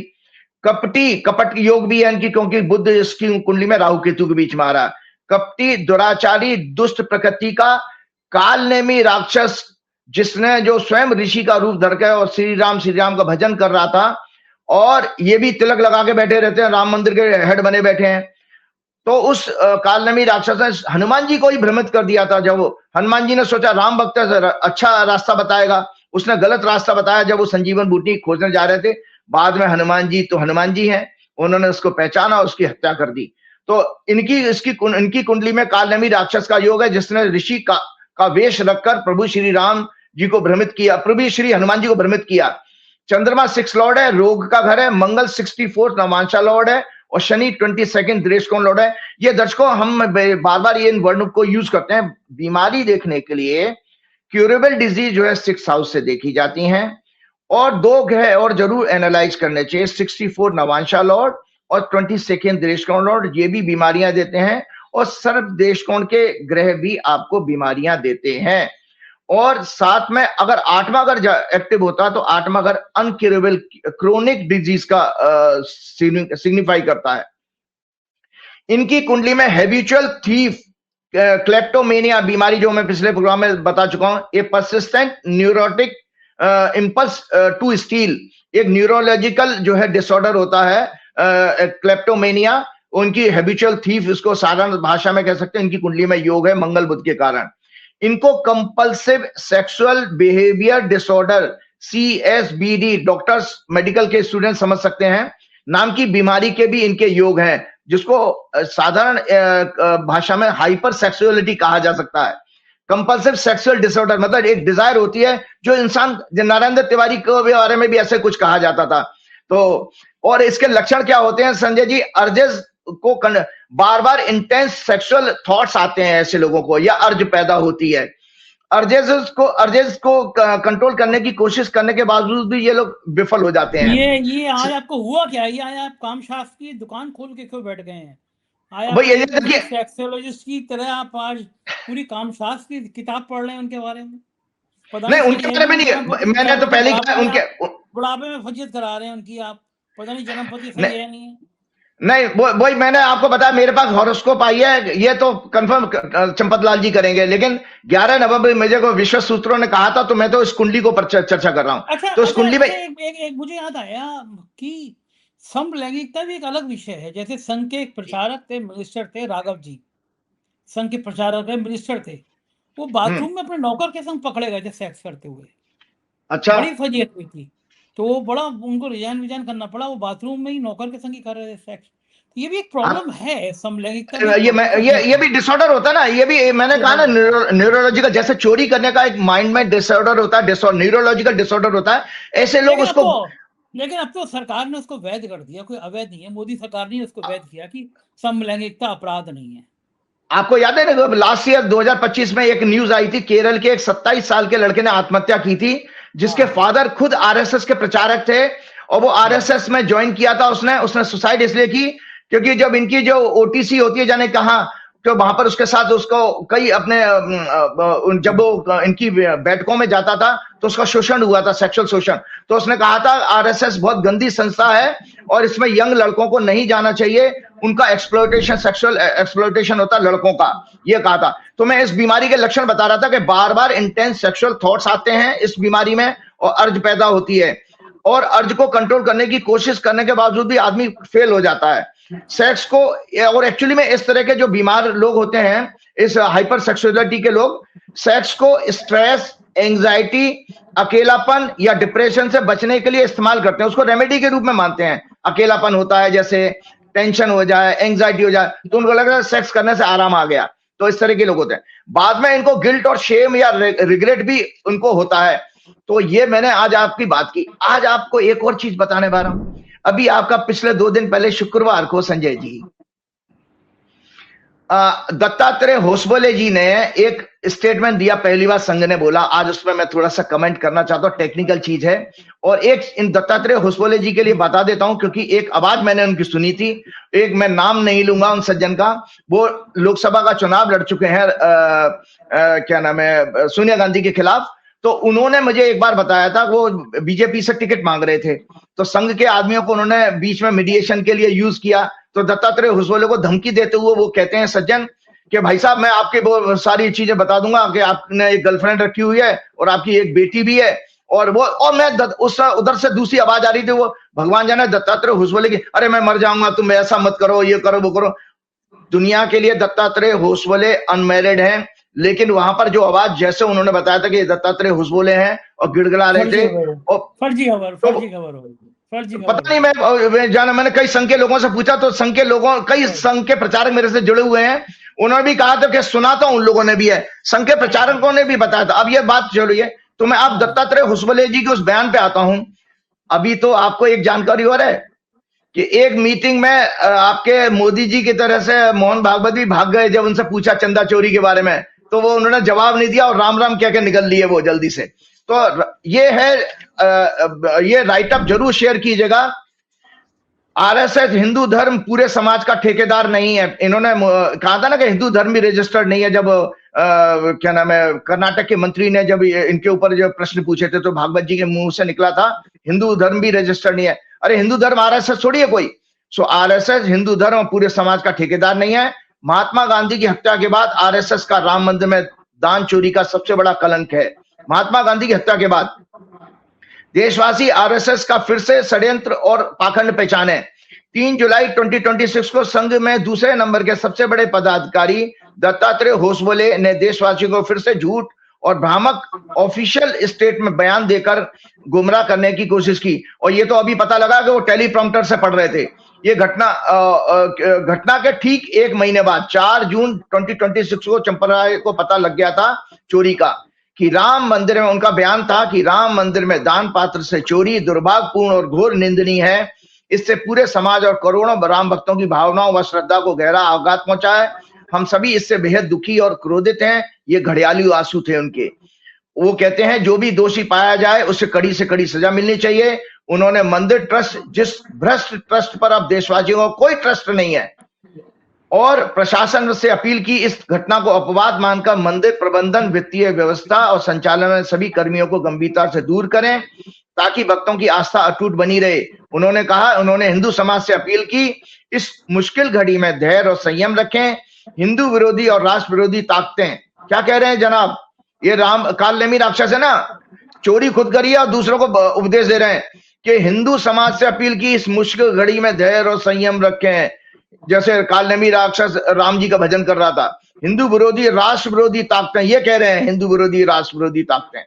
कपट योग भी है इनकी, क्योंकि बुध इसकी कुंडली में राहु केतु के बीच में आ रहा है। कपटी, दुराचारी, दुष्ट प्रकृति का कालनेमी राक्षस, जिसने जो स्वयं ऋषि का रूप धर के और श्री राम का भजन कर रहा था, और ये भी तिलक लगा के बैठे रहते हैं, राम मंदिर के हेड बने बैठे हैं। तो उस कालनेमी राक्षस ने हनुमान जी को ही भ्रमित कर दिया था। जब हनुमान जी ने सोचा राम भक्त अच्छा रास्ता बताएगा, उसने गलत रास्ता बताया। जब वो संजीवन बूटी खोजने जा रहे थे, बाद में हनुमान जी तो हनुमान जी हैं, उन्होंने उसको पहचाना, उसकी हत्या कर दी। तो इनकी कुंडली में कालनेमी राक्षस का योग है, जिसने ऋषि का वेश रखकर प्रभु श्री राम जी को भ्रमित किया, प्रभु श्री हनुमान जी को भ्रमित किया। चंद्रमा 6 लॉर्ड है, रोग का घर है। मंगल 64 नवांशा लॉर्ड है, और शनि 22 दृष्टिकोण लॉर्ड है। ये दर्शकों हम बार बार ये वर्ण को यूज करते हैं बीमारी देखने के लिए। क्यूरेबल डिजीज जो है 6th हाउस से देखी जाती हैं, और 2 ग्रह और जरूर एनालाइज करने चाहिए, 64 नवांशा लॉर्ड और 22 दृष्टिकोण लॉर्ड, ये भी बीमारियां देते हैं। और सर्प दृष्टिकोण के ग्रह भी आपको बीमारियां देते हैं। और साथ में अगर 8वां घर एक्टिव होता, तो 8वां घर अनक्यूरेबल क्रोनिक डिजीज का सिग्निफाई करता है। इनकी कुंडली में हैबिचुअल थीफ, क्लेप्टोमेनिया बीमारी, जो मैं पिछले प्रोग्राम में बता चुका हूं, ये persistent neurotic impulse to steal, एक न्यूरोलॉजिकल जो है डिसऑर्डर होता है क्लेप्टोमेनिया। उनकी हैबिचुअल थीफ, इसको साधारण भाषा में कह सकते हैं, इनकी कुंडली में योग है मंगल बुध के कारण। इनको compulsive sexual behaviour disorder, CSBD, doctors medical के स्टूडेंट समझ सकते हैं, नाम की बीमारी के भी इनके योग हैं, जिसको साधारण भाषा में हाइपर सेक्सुअलिटी कहा जा सकता है। कंपल्सिव सेक्सुअल डिसऑर्डर मतलब एक डिजायर होती है जो इंसान, नारायण दत्त तिवारी के बारे में भी ऐसे कुछ कहा जाता था। तो और इसके लक्षण क्या होते हैं संजय जी? अर्जेस को बार बार इंटेंस सेक्सुअल थॉट्स आते हैं ऐसे लोगों को, या अर्ज पैदा होती है। अर्जेस को कंट्रोल करने की कोशिश करने के बावजूद भी ये लोग विफल हो जाते हैं। ये आज आपको हुआ क्या? ये आज आप कामशास्त्र की दुकान खोल के क्यों बैठ गए हैं? भाई ये देखिए, सेक्सोलॉजिस्ट की तरह आप आज पूरी कामशास्त्र की किताब पढ़ रहे हैं उनके बारे में। पता नहीं उनके बारे में नहीं, मैंने तो पहले ही कहा उनके बुढ़ापे में फजीयत करा रहे हैं उनकी, आप पता नहीं जन्मपति सही है नहीं है। नहीं वही मैंने आपको बताया, मेरे पास हॉरोस्कोप आई है, ये तो कंफर्म चंपत लाल जी करेंगे, लेकिन 11 नवंबर मुझे को विश्व सूत्रों ने कहा था, तो मैं तो इस कुंडली को चर्चा कर रहा हूँ। अच्छा, तो इस कुंडली में एक मुझे याद आया कि समलैंगिकता भी एक अलग विषय है। जैसे संघ के एक प्रचारक थे, मिनिस्टर थे, राघव जी संघ के प्रचारक है, मिनिस्टर थे, वो बाथरूम में अपने नौकर के संग पकड़े गए थे सेक्स करते हुए। अच्छा, बड़ी फजीयत हुई थी, तो बड़ा उनको रिजाइन करना पड़ा, वो बाथरूम में ही नौकर के संग ही कर रहे थे सेक्स। ये भी एक प्रॉब्लम है समलैंगिकता। ये भी डिसऑर्डर होता है ना, ये भी मैंने कहा ना, न्यूरोलॉजिकल, जैसे चोरी करने का एक माइंड में डिसऑर्डर होता है, न्यूरोलॉजिकल डिसऑर्डर होता है, ऐसे लोग उसको। लेकिन अब तो सरकार ने उसको वैध कर दिया, कोई अवैध नहीं है। मोदी सरकार ने उसको वैध किया कि समलैंगिकता अपराध नहीं है। आपको याद है ना, लास्ट ईयर 2025 में एक न्यूज आई थी, केरल के एक 27 साल के लड़के ने आत्महत्या की थी, जिसके फादर खुद आरएसएस के प्रचारक थे, और वो आरएसएस में ज्वाइन किया था उसने सुसाइड इसलिए की क्योंकि जब इनकी जो ओटीसी होती है, जाने कहां, तो वहां पर उसके साथ उसको कई अपने जब वो इनकी बैठकों में जाता था तो उसका शोषण हुआ था, सेक्सुअल शोषण। तो उसने कहा था आरएसएस बहुत गंदी संस्था है और इसमें यंग लड़कों को नहीं जाना चाहिए, उनका एक्सप्लॉयटेशन, सेक्सुअल एक्सप्लॉयटेशन होता है लड़कों का, ये कहा था। तो मैं इस बीमारी के लक्षण बता रहा था कि बार बार इंटेंस सेक्सुअल थॉट्स आते हैं इस बीमारी में, और अर्ज पैदा होती है, और अर्ज को कंट्रोल करने की कोशिश करने के बावजूद भी आदमी फेल हो जाता है सेक्स को। और एक्चुअली में इस तरह के जो बीमार लोग होते हैं, इस हाइपर सेक्सुअलिटी के लोग, सेक्स को स्ट्रेस, एंजाइटी, अकेलापन या डिप्रेशन से बचने के लिए इस्तेमाल करते हैं, उसको रेमेडी के रूप में मानते हैं। अकेलापन होता है, जैसे टेंशन हो जाए, एंजाइटी हो जाए, तो उनको लग रहा है सेक्स करने से आराम आ गया, तो इस तरह के लोग होते हैं। बाद में इनको गिल्ट और शेम या रिग्रेट भी उनको होता है। तो ये मैंने आज आपकी बात की। आज आपको एक और चीज बताने वाला हूं। अभी आपका पिछले 2 दिन पहले शुक्रवार को संजय जी, दत्तात्रेय होसबोले जी ने एक स्टेटमेंट दिया, पहली बार संघ ने बोला। आज उसमें मैं थोड़ा सा कमेंट करना चाहता हूं, टेक्निकल चीज है, और एक इन दत्तात्रेय होसबोले जी के लिए बता देता हूं, क्योंकि एक आवाज मैंने उनकी सुनी थी, एक मैं नाम नहीं लूंगा उन सज्जन का, वो लोकसभा का चुनाव लड़ चुके हैं, क्या नाम है, सोनिया गांधी के खिलाफ। तो उन्होंने मुझे एक बार बताया था, वो बीजेपी से टिकट मांग रहे थे, तो संघ के आदमियों को उन्होंने बीच में मीडिएशन के लिए यूज किया। तो दत्तात्रेय होसबोले को धमकी देते हुए वो कहते हैं सज्जन कि भाई साहब, मैं आपके वो सारी चीजें बता दूंगा कि आपने एक गर्लफ्रेंड रखी हुई है और आपकी एक बेटी भी है, और वो, और मैं उधर से दूसरी आवाज आ रही थी, वो भगवान जाने दत्तात्रेय होसबोले की, अरे मैं मर जाऊंगा, तुम ऐसा मत करो, ये करो, वो करो। दुनिया के लिए दत्तात्रेय होसबोले अनमैरिड हैं, लेकिन वहां पर जो आवाज जैसे उन्होंने बताया था कि दत्तात्रेय होसबोले हैं और गिड़गिड़ा रहे थे, और फर्जी खबर पता नहीं, मैं जाना, मैंने कई संघ के लोगों से पूछा, तो संघ के लोगों, कई संघ के प्रचारक मेरे से जुड़े हुए हैं, उन्होंने भी कहा था कि सुना तो उन लोगों ने भी है, संघ के प्रचारकों ने भी बताया था। अब ये बात चल रही है, तो मैं आप दत्तात्रेय होसबोले जी के उस बयान पे आता हूं। अभी तो आपको एक जानकारी और है कि एक मीटिंग में आपके मोदी जी की तरह से मोहन भागवत भी भाग गए, जब उनसे पूछा चंदा चोरी के बारे में, तो वो उन्होंने जवाब नहीं दिया और राम राम कह के निकल लिए वो जल्दी से। तो ये है, ये राइट अप जरूर शेयर कीजिएगा। आरएसएस हिंदू धर्म पूरे समाज का ठेकेदार नहीं है। इन्होंने कहा था ना कि हिंदू धर्म भी रजिस्टर्ड नहीं है, जब क्या नाम है, कर्नाटक के मंत्री ने जब इनके ऊपर जो प्रश्न पूछे थे, तो भागवत जी के मुंह से निकला था हिंदू धर्म भी रजिस्टर्ड नहीं है। अरे हिंदू धर्म आरएसएस थोड़ी है कोई। सो आरएसएस हिंदू धर्म पूरे समाज का ठेकेदार नहीं है। महात्मा गांधी की हत्या के बाद आरएसएस का राम मंदिर में दान चोरी का सबसे बड़ा कलंक है। महात्मा गांधी की हत्या के बाद देशवासी आरएसएस का फिर से षड्यंत्र और पाखंड पहचाने। 3 जुलाई 2026 को संघ में दूसरे नंबर के सबसे बड़े पदाधिकारी दत्तात्रेय होसबोले ने देशवासियों को फिर से झूठ और भ्रामक ऑफिशियल स्टेट में बयान देकर गुमराह करने की कोशिश की। और ये तो अभी पता लगा कि वो टेलीप्रॉम्प्टर से पढ़ रहे थे। ये घटना के ठीक एक महीने बाद 4 जून 2026 को चंपतराय को पता लग गया था चोरी का, कि राम मंदिर में, उनका बयान था कि राम मंदिर में दान पात्र से चोरी दुर्भाग्यपूर्ण और घोर निंदनीय है। इससे पूरे समाज और करोड़ों राम भक्तों की भावनाओं व श्रद्धा को गहरा आघात पहुंचा है। हम सभी इससे बेहद दुखी और क्रोधित हैं। ये घड़ियाली आंसू थे उनके। वो कहते हैं जो भी दोषी पाया जाए उसे कड़ी से कड़ी सजा मिलनी चाहिए। उन्होंने मंदिर ट्रस्ट, जिस भ्रष्ट ट्रस्ट पर अब देशवासियों को कोई ट्रस्ट नहीं है, और प्रशासन से अपील की इस घटना को अपवाद मानकर मंदिर प्रबंधन, वित्तीय व्यवस्था और संचालन में सभी कर्मियों को गंभीरता से दूर करें ताकि भक्तों की आस्था अटूट बनी रहे। उन्होंने हिंदू समाज से अपील की इस मुश्किल घड़ी में धैर्य और संयम रखें। हिंदू विरोधी और राष्ट्र विरोधी ताकतें क्या कह रहे हैं जनाब, ये काल नेमी राक्षस है ना, चोरी खुद करी है और दूसरों को उपदेश दे रहे हैं कि हिंदू समाज से अपील की इस मुश्किल घड़ी में धैर्य और संयम रखें। जैसे काल नेमी राक्षस राम जी का भजन कर रहा था। हिंदू विरोधी राष्ट्र विरोधी ताकतें, ये कह रहे हैं हिंदू विरोधी राष्ट्र विरोधी ताकतें।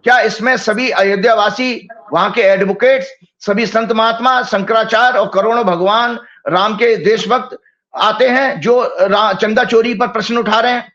क्या इसमें सभी अयोध्यावासी, वहां के एडवोकेट्स, सभी संत महात्मा, शंकराचार्य और करोड़ों भगवान राम के देशभक्त आते हैं जो चंदा चोरी पर प्रश्न उठा रहे हैं?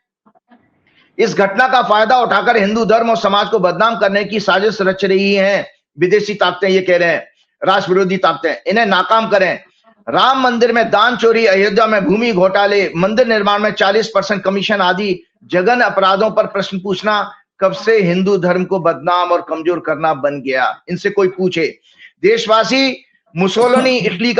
इस घटना का फायदा उठाकर हिंदू धर्म और समाज को बदनाम करने की साजिश रच रही हैं विदेशी ताकतें, ये कह रहे हैं राष्ट्र विरोधी ताकतें। इन्हें नाकाम करें। राम मंदिर में दान चोरी, अयोध्या में भूमि घोटाले, मंदिर निर्माण में 40% कमीशन आदि जघन्य अपराधों पर प्रश्न पूछना कब से हिंदू धर्म को बदनाम और कमजोर करना बन गया? इनसे कोई पूछे। देशवासी मुसोलिनी, इटली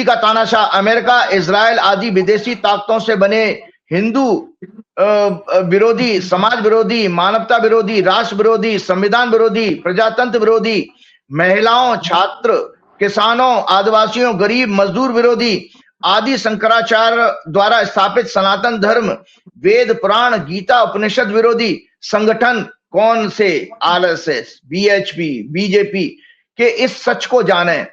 का तानाशाह, अमेरिका, इजराइल आदि विदेशी ताकतों से बने हिंदू विरोधी, समाज विरोधी, मानवता विरोधी, राष्ट्र विरोधी, संविधान विरोधी, प्रजातंत्र विरोधी, महिलाओं, छात्र, किसानों, आदिवासियों, गरीब, मजदूर विरोधी आदि शंकराचार्य द्वारा स्थापित सनातन धर्म, वेद, पुराण, गीता, उपनिषद विरोधी संगठन कौन से आरएसएस, बीएचपी, बीजेपी के इस सच को जाने।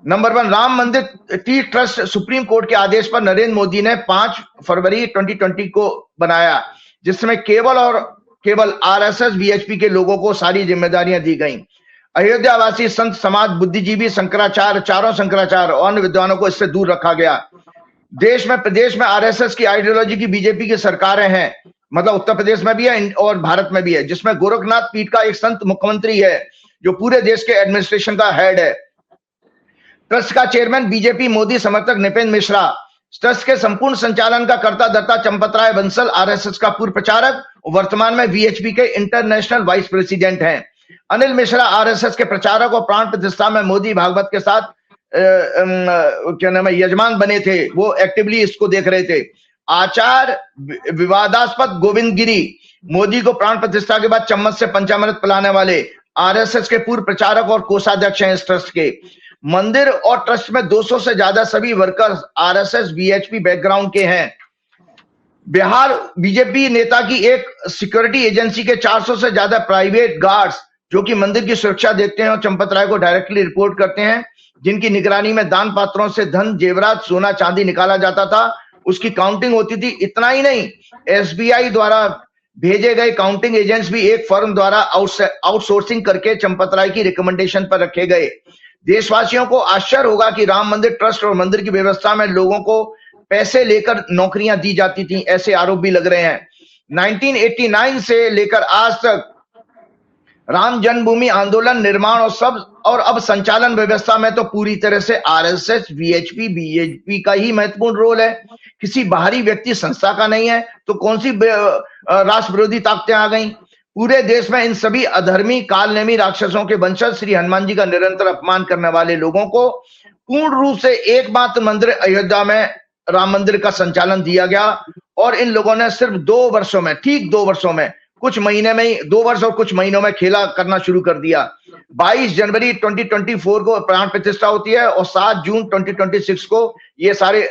नंबर 1, राम मंदिर टी ट्रस्ट सुप्रीम कोर्ट के आदेश पर नरेंद्र मोदी ने 5 फरवरी 2020 को बनाया, जिसमें केवल आरएसएस, बीएचपी के लोगों को सारी जिम्मेदारियां दी गई। अयोध्यावासी, संत समाज, बुद्धिजीवी, शंकराचार्य, चारों शंकराचार्य और अन्य विद्वानों को इससे दूर रखा गया। प्रदेश में आरएसएस की आइडियोलॉजी की बीजेपी की सरकारें हैं, मतलब उत्तर प्रदेश में भी है और भारत में भी है, जिसमें गोरखनाथ पीठ का एक संत मुख्यमंत्री है जो पूरे देश के एडमिनिस्ट्रेशन का हेड है। ट्रस्ट का चेयरमैन बीजेपी मोदी समर्थक नृपेंद्र मिश्रा, ट्रस्ट के संपूर्ण संचालन का कर्ता धर्ता चंपतराय बंसल आरएसएस का पूर्व प्रचारक, वर्तमान में वीएचपी के इंटरनेशनल वाइस प्रेसिडेंट हैं। अनिल मिश्रा आरएसएस के प्रचारक और प्राण प्रतिष्ठा में मोदी भागवत के साथ क्या नाम है, यजमान बने थे। वो एक्टिवली इसको देख रहे थे। आचार्य विवादास्पद गोविंद गिरी, मोदी को प्राण प्रतिष्ठा के बाद चम्मच से पंचामृत पिलाने वाले आरएसएस के पूर्व प्रचारक और कोषाध्यक्ष हैं इस ट्रस्ट के। मंदिर और ट्रस्ट में 200 से ज्यादा सभी वर्कर्स आरएसएस बीएचपी बैकग्राउंड के हैं। बिहार बीजेपी नेता की एक सिक्योरिटी एजेंसी के 400 से ज्यादा प्राइवेट गार्ड्स जो कि मंदिर की सुरक्षा देखते हैं और चंपतराय को डायरेक्टली रिपोर्ट करते हैं, जिनकी निगरानी में दान पात्रों से धन, जेवरात, सोना, चांदी निकाला जाता था, उसकी काउंटिंग होती थी। इतना ही नहीं, एसबीआई द्वारा भेजे गए काउंटिंग एजेंट्स भी एक फर्म द्वारा आउटसोर्सिंग करके चंपतराय की रिकमेंडेशन पर रखे गए। देशवासियों को आश्चर्य होगा कि राम मंदिर ट्रस्ट और मंदिर की व्यवस्था में लोगों को पैसे लेकर नौकरियां दी जाती थी, ऐसे आरोप भी लग रहे हैं। 1989 से लेकर आज तक राम जन्मभूमि आंदोलन, निर्माण और अब संचालन व्यवस्था में तो पूरी तरह से आरएसएस, वीएचपी, बीजेपी का ही महत्वपूर्ण रोल है। किसी बाहरी व्यक्ति संस्था का नहीं है। तो कौन सी राष्ट्र विरोधी ताकतें आ गई? पूरे देश में इन सभी अधर्मी कालनेमी राक्षसों के वंशज श्री हनुमान जी का निरंतर अपमान करने वाले लोगों को पूर्ण रूप से एकमात्र मंदिर अयोध्या में राम मंदिर का संचालन दिया गया। और इन लोगों ने सिर्फ 2 वर्षों में, ठीक 2 वर्षों में, कुछ महीने में ही 2 वर्ष और कुछ महीनों में खेला करना शुरू कर दिया। 22 जनवरी 2024 को प्राण प्रतिष्ठा होती है और 7 जून 2026 को ये सारे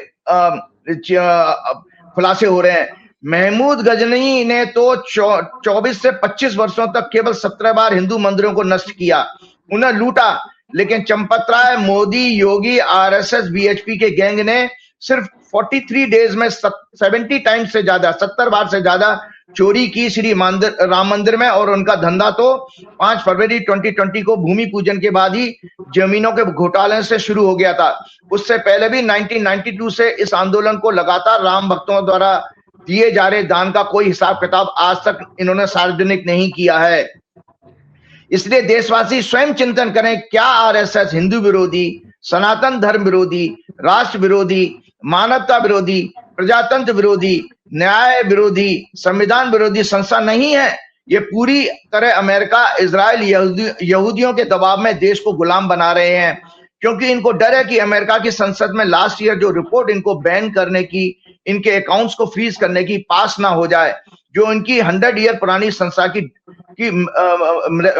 खुलासे हो रहे हैं। महमूद गजनी ने तो 24 से 25 वर्षों तक केवल 17 बार हिंदू मंदिरों को नष्ट किया, उन्हें लूटा। लेकिन चंपतराय, मोदी, योगी, आरएसएस, बीएचपी के गैंग ने सिर्फ 43 डेज में 70 टाइम्स से ज्यादा, 70 बार से ज्यादा चोरी की श्री राम मंदिर में, और उनका धंधा तो 5 फरवरी 2020 को भूमि पूजन के बाद ही जमीनों के घोटाले से शुरू हो गया था। उससे पहले भी 1992 से इस आंदोलन को लगातार राम भक्तों द्वारा दिए जा रहे दान का कोई हिसाब किताब आज तक इन्होंने सार्वजनिक नहीं किया है। इसलिए देशवासी स्वयं चिंतन करें, क्या आरएसएस हिंदू विरोधी, सनातन धर्म विरोधी, राष्ट्र विरोधी, मानवता विरोधी, प्रजातंत्र विरोधी, न्याय विरोधी, संविधान विरोधी संस्था नहीं है। ये पूरी तरह अमेरिका, इजराइल, यहूदियों के दबाव में देश को गुलाम बना रहे हैं, क्योंकि इनको डर है कि अमेरिका की संसद में लास्ट ईयर जो रिपोर्ट इनको बैन करने की, इनके अकाउंट्स को फ्रीज करने की पास ना हो जाए, जो इनकी 100 ईयर पुरानी संस्था की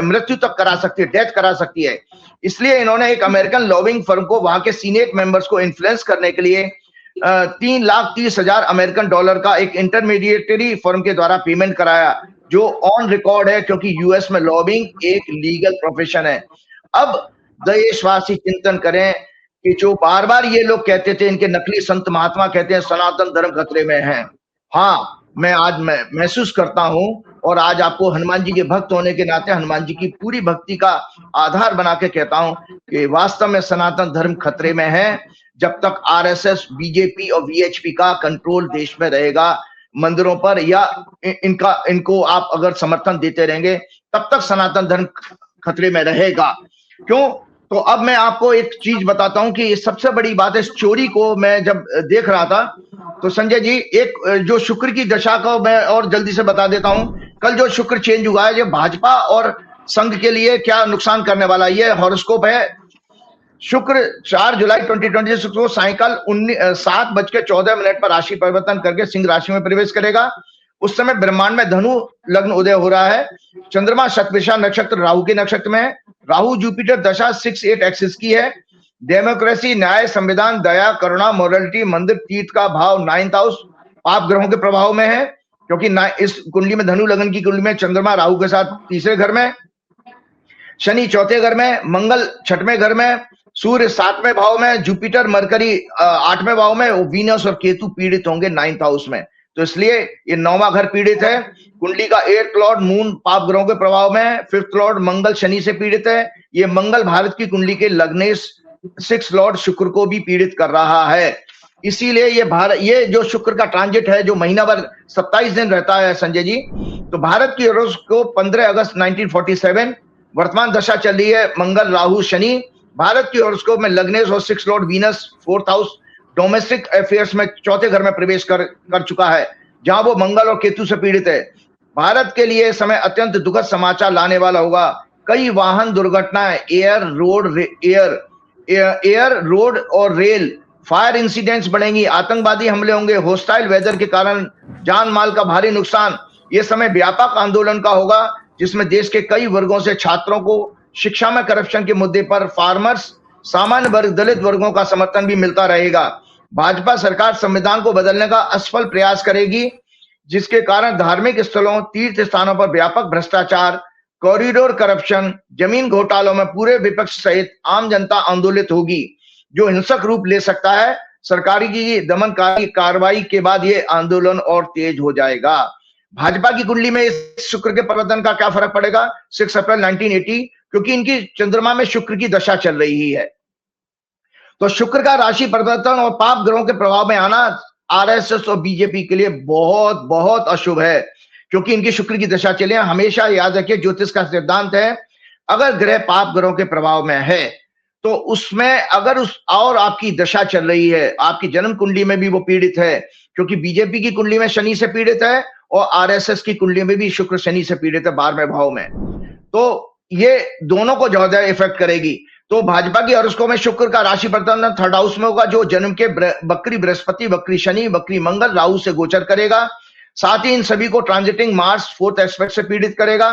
मृत्यु तक करा सकती है, डेथ करा सकती है। इसलिए इन्होंने एक अमेरिकन लॉबिंग फर्म को, वहां के सीनेट मेंबर्स को इन्फ्लुएंस करने के लिए 3,30,000 अमेरिकन डॉलर का एक इंटरमीडिएटरी फर्म के द्वारा पेमेंट कराया, जो ऑन रिकॉर्ड है, क्योंकि यूएस में लॉबिंग एक लीगल प्रोफेशन है। अब देशवासी चिंतन करें कि जो बार बार ये लोग कहते थे, इनके नकली संत महात्मा कहते हैं सनातन धर्म खतरे में है। हाँ, मैं आज महसूस करता हूं, और आज आपको हनुमान जी के भक्त होने के नाते हनुमान जी की पूरी भक्ति का आधार बना के कहता हूं कि वास्तव में सनातन धर्म खतरे में है। जब तक आरएसएस, बीजेपी और वीएचपी का कंट्रोल देश में रहेगा मंदिरों पर, या इनको आप अगर समर्थन देते रहेंगे, तब तक सनातन धर्म खतरे में रहेगा। क्यों? तो अब मैं आपको एक चीज बताता हूं कि सबसे बड़ी बात है, इस चोरी को मैं जब देख रहा था तो संजय जी, एक जो शुक्र की दशा को मैं और जल्दी से बता देता हूं। कल जो शुक्र चेंज हुआ है, जो भाजपा और संघ के लिए क्या नुकसान करने वाला, ये हॉरोस्कोप है। शुक्र 4 जुलाई 2026 को सायंकाल 7:14 पर राशि परिवर्तन करके सिंह राशि में प्रवेश करेगा। उस समय ब्रह्मांड में धनु लग्न उदय हो रहा है। चंद्रमा शतभिषा नक्षत्र राहु के नक्षत्र में है। राहु जुपिटर दशा 6-8 एक्सिस की है। डेमोक्रेसी, न्याय, संविधान, दया, करुणा, मोरालिटी, मंदिर, तीर्थ का भाव 9th हाउस पाप ग्रहों के प्रभाव में है, क्योंकि इस कुंडली में, धनु लग्न की कुंडली में, चंद्रमा राहु के साथ 3रे घर में, शनि 4थे घर में, मंगल 6वें घर में, सूर्य 7वें भाव में, जुपिटर मरकरी 8वें भाव में, वीनस और केतु पीड़ित होंगे 9th हाउस में। तो इसलिए ये 9वां घर पीड़ित है। कुंडली का 8th लॉर्ड मून पाप ग्रहों के प्रभाव में है। 5th लॉर्ड मंगल शनि से पीड़ित है। ये मंगल भारत की कुंडली के लग्नेश 6th लॉर्ड शुक्र को भी पीड़ित कर रहा है। इसीलिए ये जो शुक्र का ट्रांजिट है, जो महीना भर 27 दिन रहता है संजय जी, तो भारत की हॉरोस्कोप 15 अगस्त 1947 वर्तमान दशा चल रही है मंगल राहु शनि। भारत की हॉरोस्कोप में लग्नेश और 6th Lord Venus 4th house domestic affairs में 4थे घर में प्रवेश कर चुका है, जहां वो मंगल और केतु से पीड़ित है। भारत के लिए समय अत्यंत दुखद समाचार लाने वाला होगा। कई वाहन दुर्घटनाएं, एयर, रोड और रेल, फायर इंसिडेंट्स बढ़ेंगी, आतंकवादी हमले होंगे, होस्टाइल वेदर के कारण जान माल का भारी नुकसान। ये समय व्यापक आंदोलन का होगा, जिसमें देश के कई वर्गों से छात्रों को शिक्षा में करप्शन के मुद्दे पर, फार्मर्स, सामान्य वर्ग, दलित वर्गों का समर्थन भी मिलता रहेगा। भाजपा सरकार संविधान को बदलने का असफल प्रयास करेगी, जिसके कारण धार्मिक स्थलों, तीर्थ स्थानों पर व्यापक भ्रष्टाचार, कॉरिडोर करप्शन, जमीन घोटालों में पूरे विपक्ष सहित आम जनता आंदोलित होगी, जो हिंसक रूप ले सकता है। सरकारी की दमनकारी कार्रवाई के बाद ये आंदोलन और तेज हो जाएगा। भाजपा की कुंडली में इस शुक्र के परिवर्तन का क्या फर्क पड़ेगा? 6 अप्रैल 1980, क्योंकि इनकी चंद्रमा में शुक्र की दशा चल रही है। तो शुक्र का राशि परिवर्तन और पाप ग्रहों के प्रभाव में आना आरएसएस और बीजेपी के लिए बहुत बहुत अशुभ है, क्योंकि इनकी शुक्र की दशा चले। हमेशा याद रखिए, ज्योतिष का सिद्धांत है, अगर ग्रह पाप ग्रहों के प्रभाव में है तो उसमें अगर और आपकी दशा चल रही है, आपकी जन्म कुंडली में भी वो पीड़ित है, क्योंकि बीजेपी की कुंडली में शनि से पीड़ित है और आरएसएस की कुंडली में भी शुक्र शनि से पीड़ित है 12वें भाव में, तो ये दोनों को ज्यादा इफेक्ट करेगी। तो भाजपा की हॉरोस्कोप में शुक्र का राशि परिवर्तन 3rd हाउस में होगा, जो जन्म के वक्री बृहस्पति, वक्री शनि, वक्री मंगल, राहु से गोचर करेगा। साथ ही इन सभी को ट्रांजिटिंग मार्स 4th एस्पेक्ट से पीड़ित करेगा।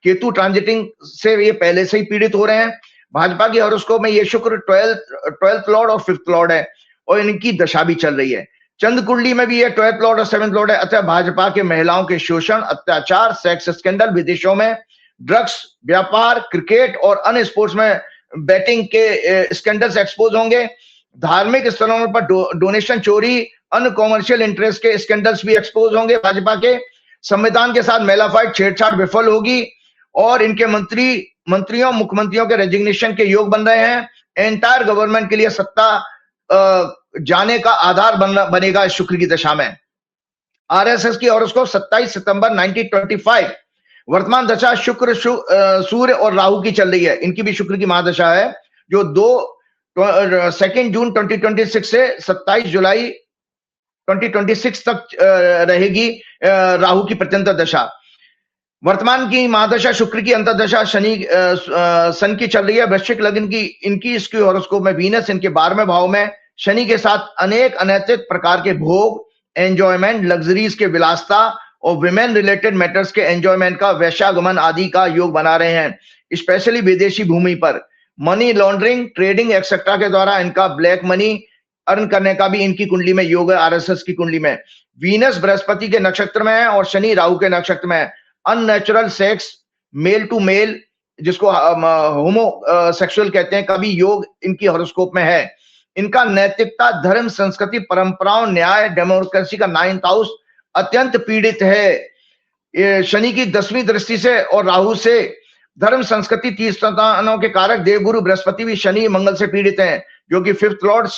केतु ट्रांजिटिंग से ये पहले से ही पीड़ित हो रहे हैं। भाजपा की हॉरोस्कोप में ये शुक्र 12th लॉर्ड और 5th लॉर्ड है, और इनकी दशा भी चल रही है। चंद्र कुंडली में भी ये 12th लॉर्ड और 7th लॉर्ड है। अतः भाजपा के महिलाओं के शोषण, अत्याचार, सेक्स स्कैंडल, विदेशों में ड्रग्स, व्यापार, क्रिकेट और अन्य स्पोर्ट्स में बैटिंग के स्कैंडल्स एक्सपोज होंगे। धार्मिक स्थलों पर डोनेशन चोरी, अन्य कॉमर्शियल इंटरेस्ट के स्कैंडल्स भी एक्सपोज होंगे भाजपा के। संविधान के साथ मेलाफाइट छेड़छाड़ विफल होगी और इनके मंत्रियों मुख्यमंत्रियों के रेजिग्नेशन के योग बन रहे हैं। एंटायर गवर्नमेंट के लिए सत्ता जाने का आधार बनेगा इस शुक्र की दशा में। आरएसएस की हॉरोस्कोप 27 सितंबर 1925, वर्तमान दशा शुक्र सूर्य और राहु की चल रही है। इनकी भी शुक्र की महादशा है जो 2 जून 2026 से 27 जुलाई 2026 तक रहेगी राहु की प्रत्यंतर दशा। वर्तमान की महादशा शुक्र की अंतर्दशा शनि सन की चल रही है। वृश्चिक लग्न की इनकी इसकी हॉरोस्कोप में वीनस इनके 12वें भाव में शनि के साथ अनेक अनैतिक प्रकार के भोग, एंजॉयमेंट, लग्जरीज के विलासता और विमेन रिलेटेड मैटर्स के एंजॉयमेंट का वैश्यागमन आदि का योग बना रहे हैं। स्पेशली विदेशी भूमि पर मनी लॉन्ड्रिंग, ट्रेडिंग एक्सेट्रा के द्वारा इनका ब्लैक मनी अर्न करने का भी इनकी कुंडली में योग है। आरएसएस की कुंडली में वीनस बृहस्पति के नक्षत्र में है और शनि राहु के नक्षत्र में है। Unnatural sex, male to male, जिसको होमो सेक्सुअल कहते हैं, का भी योग इनकी हॉरोस्कोप में है। इनका नैतिकता, धर्म, संस्कृति, परंपराओं, न्याय, डेमोक्रेसी का 9th हाउस अत्यंत पीड़ित है शनि की 10वीं दृष्टि से और राहु से। धर्म, संस्कृति, तीर्थस्थानों के कारक देवगुरु बृहस्पति भी शनि मंगल से पीड़ित हैं, जो कि 5th लॉर्ड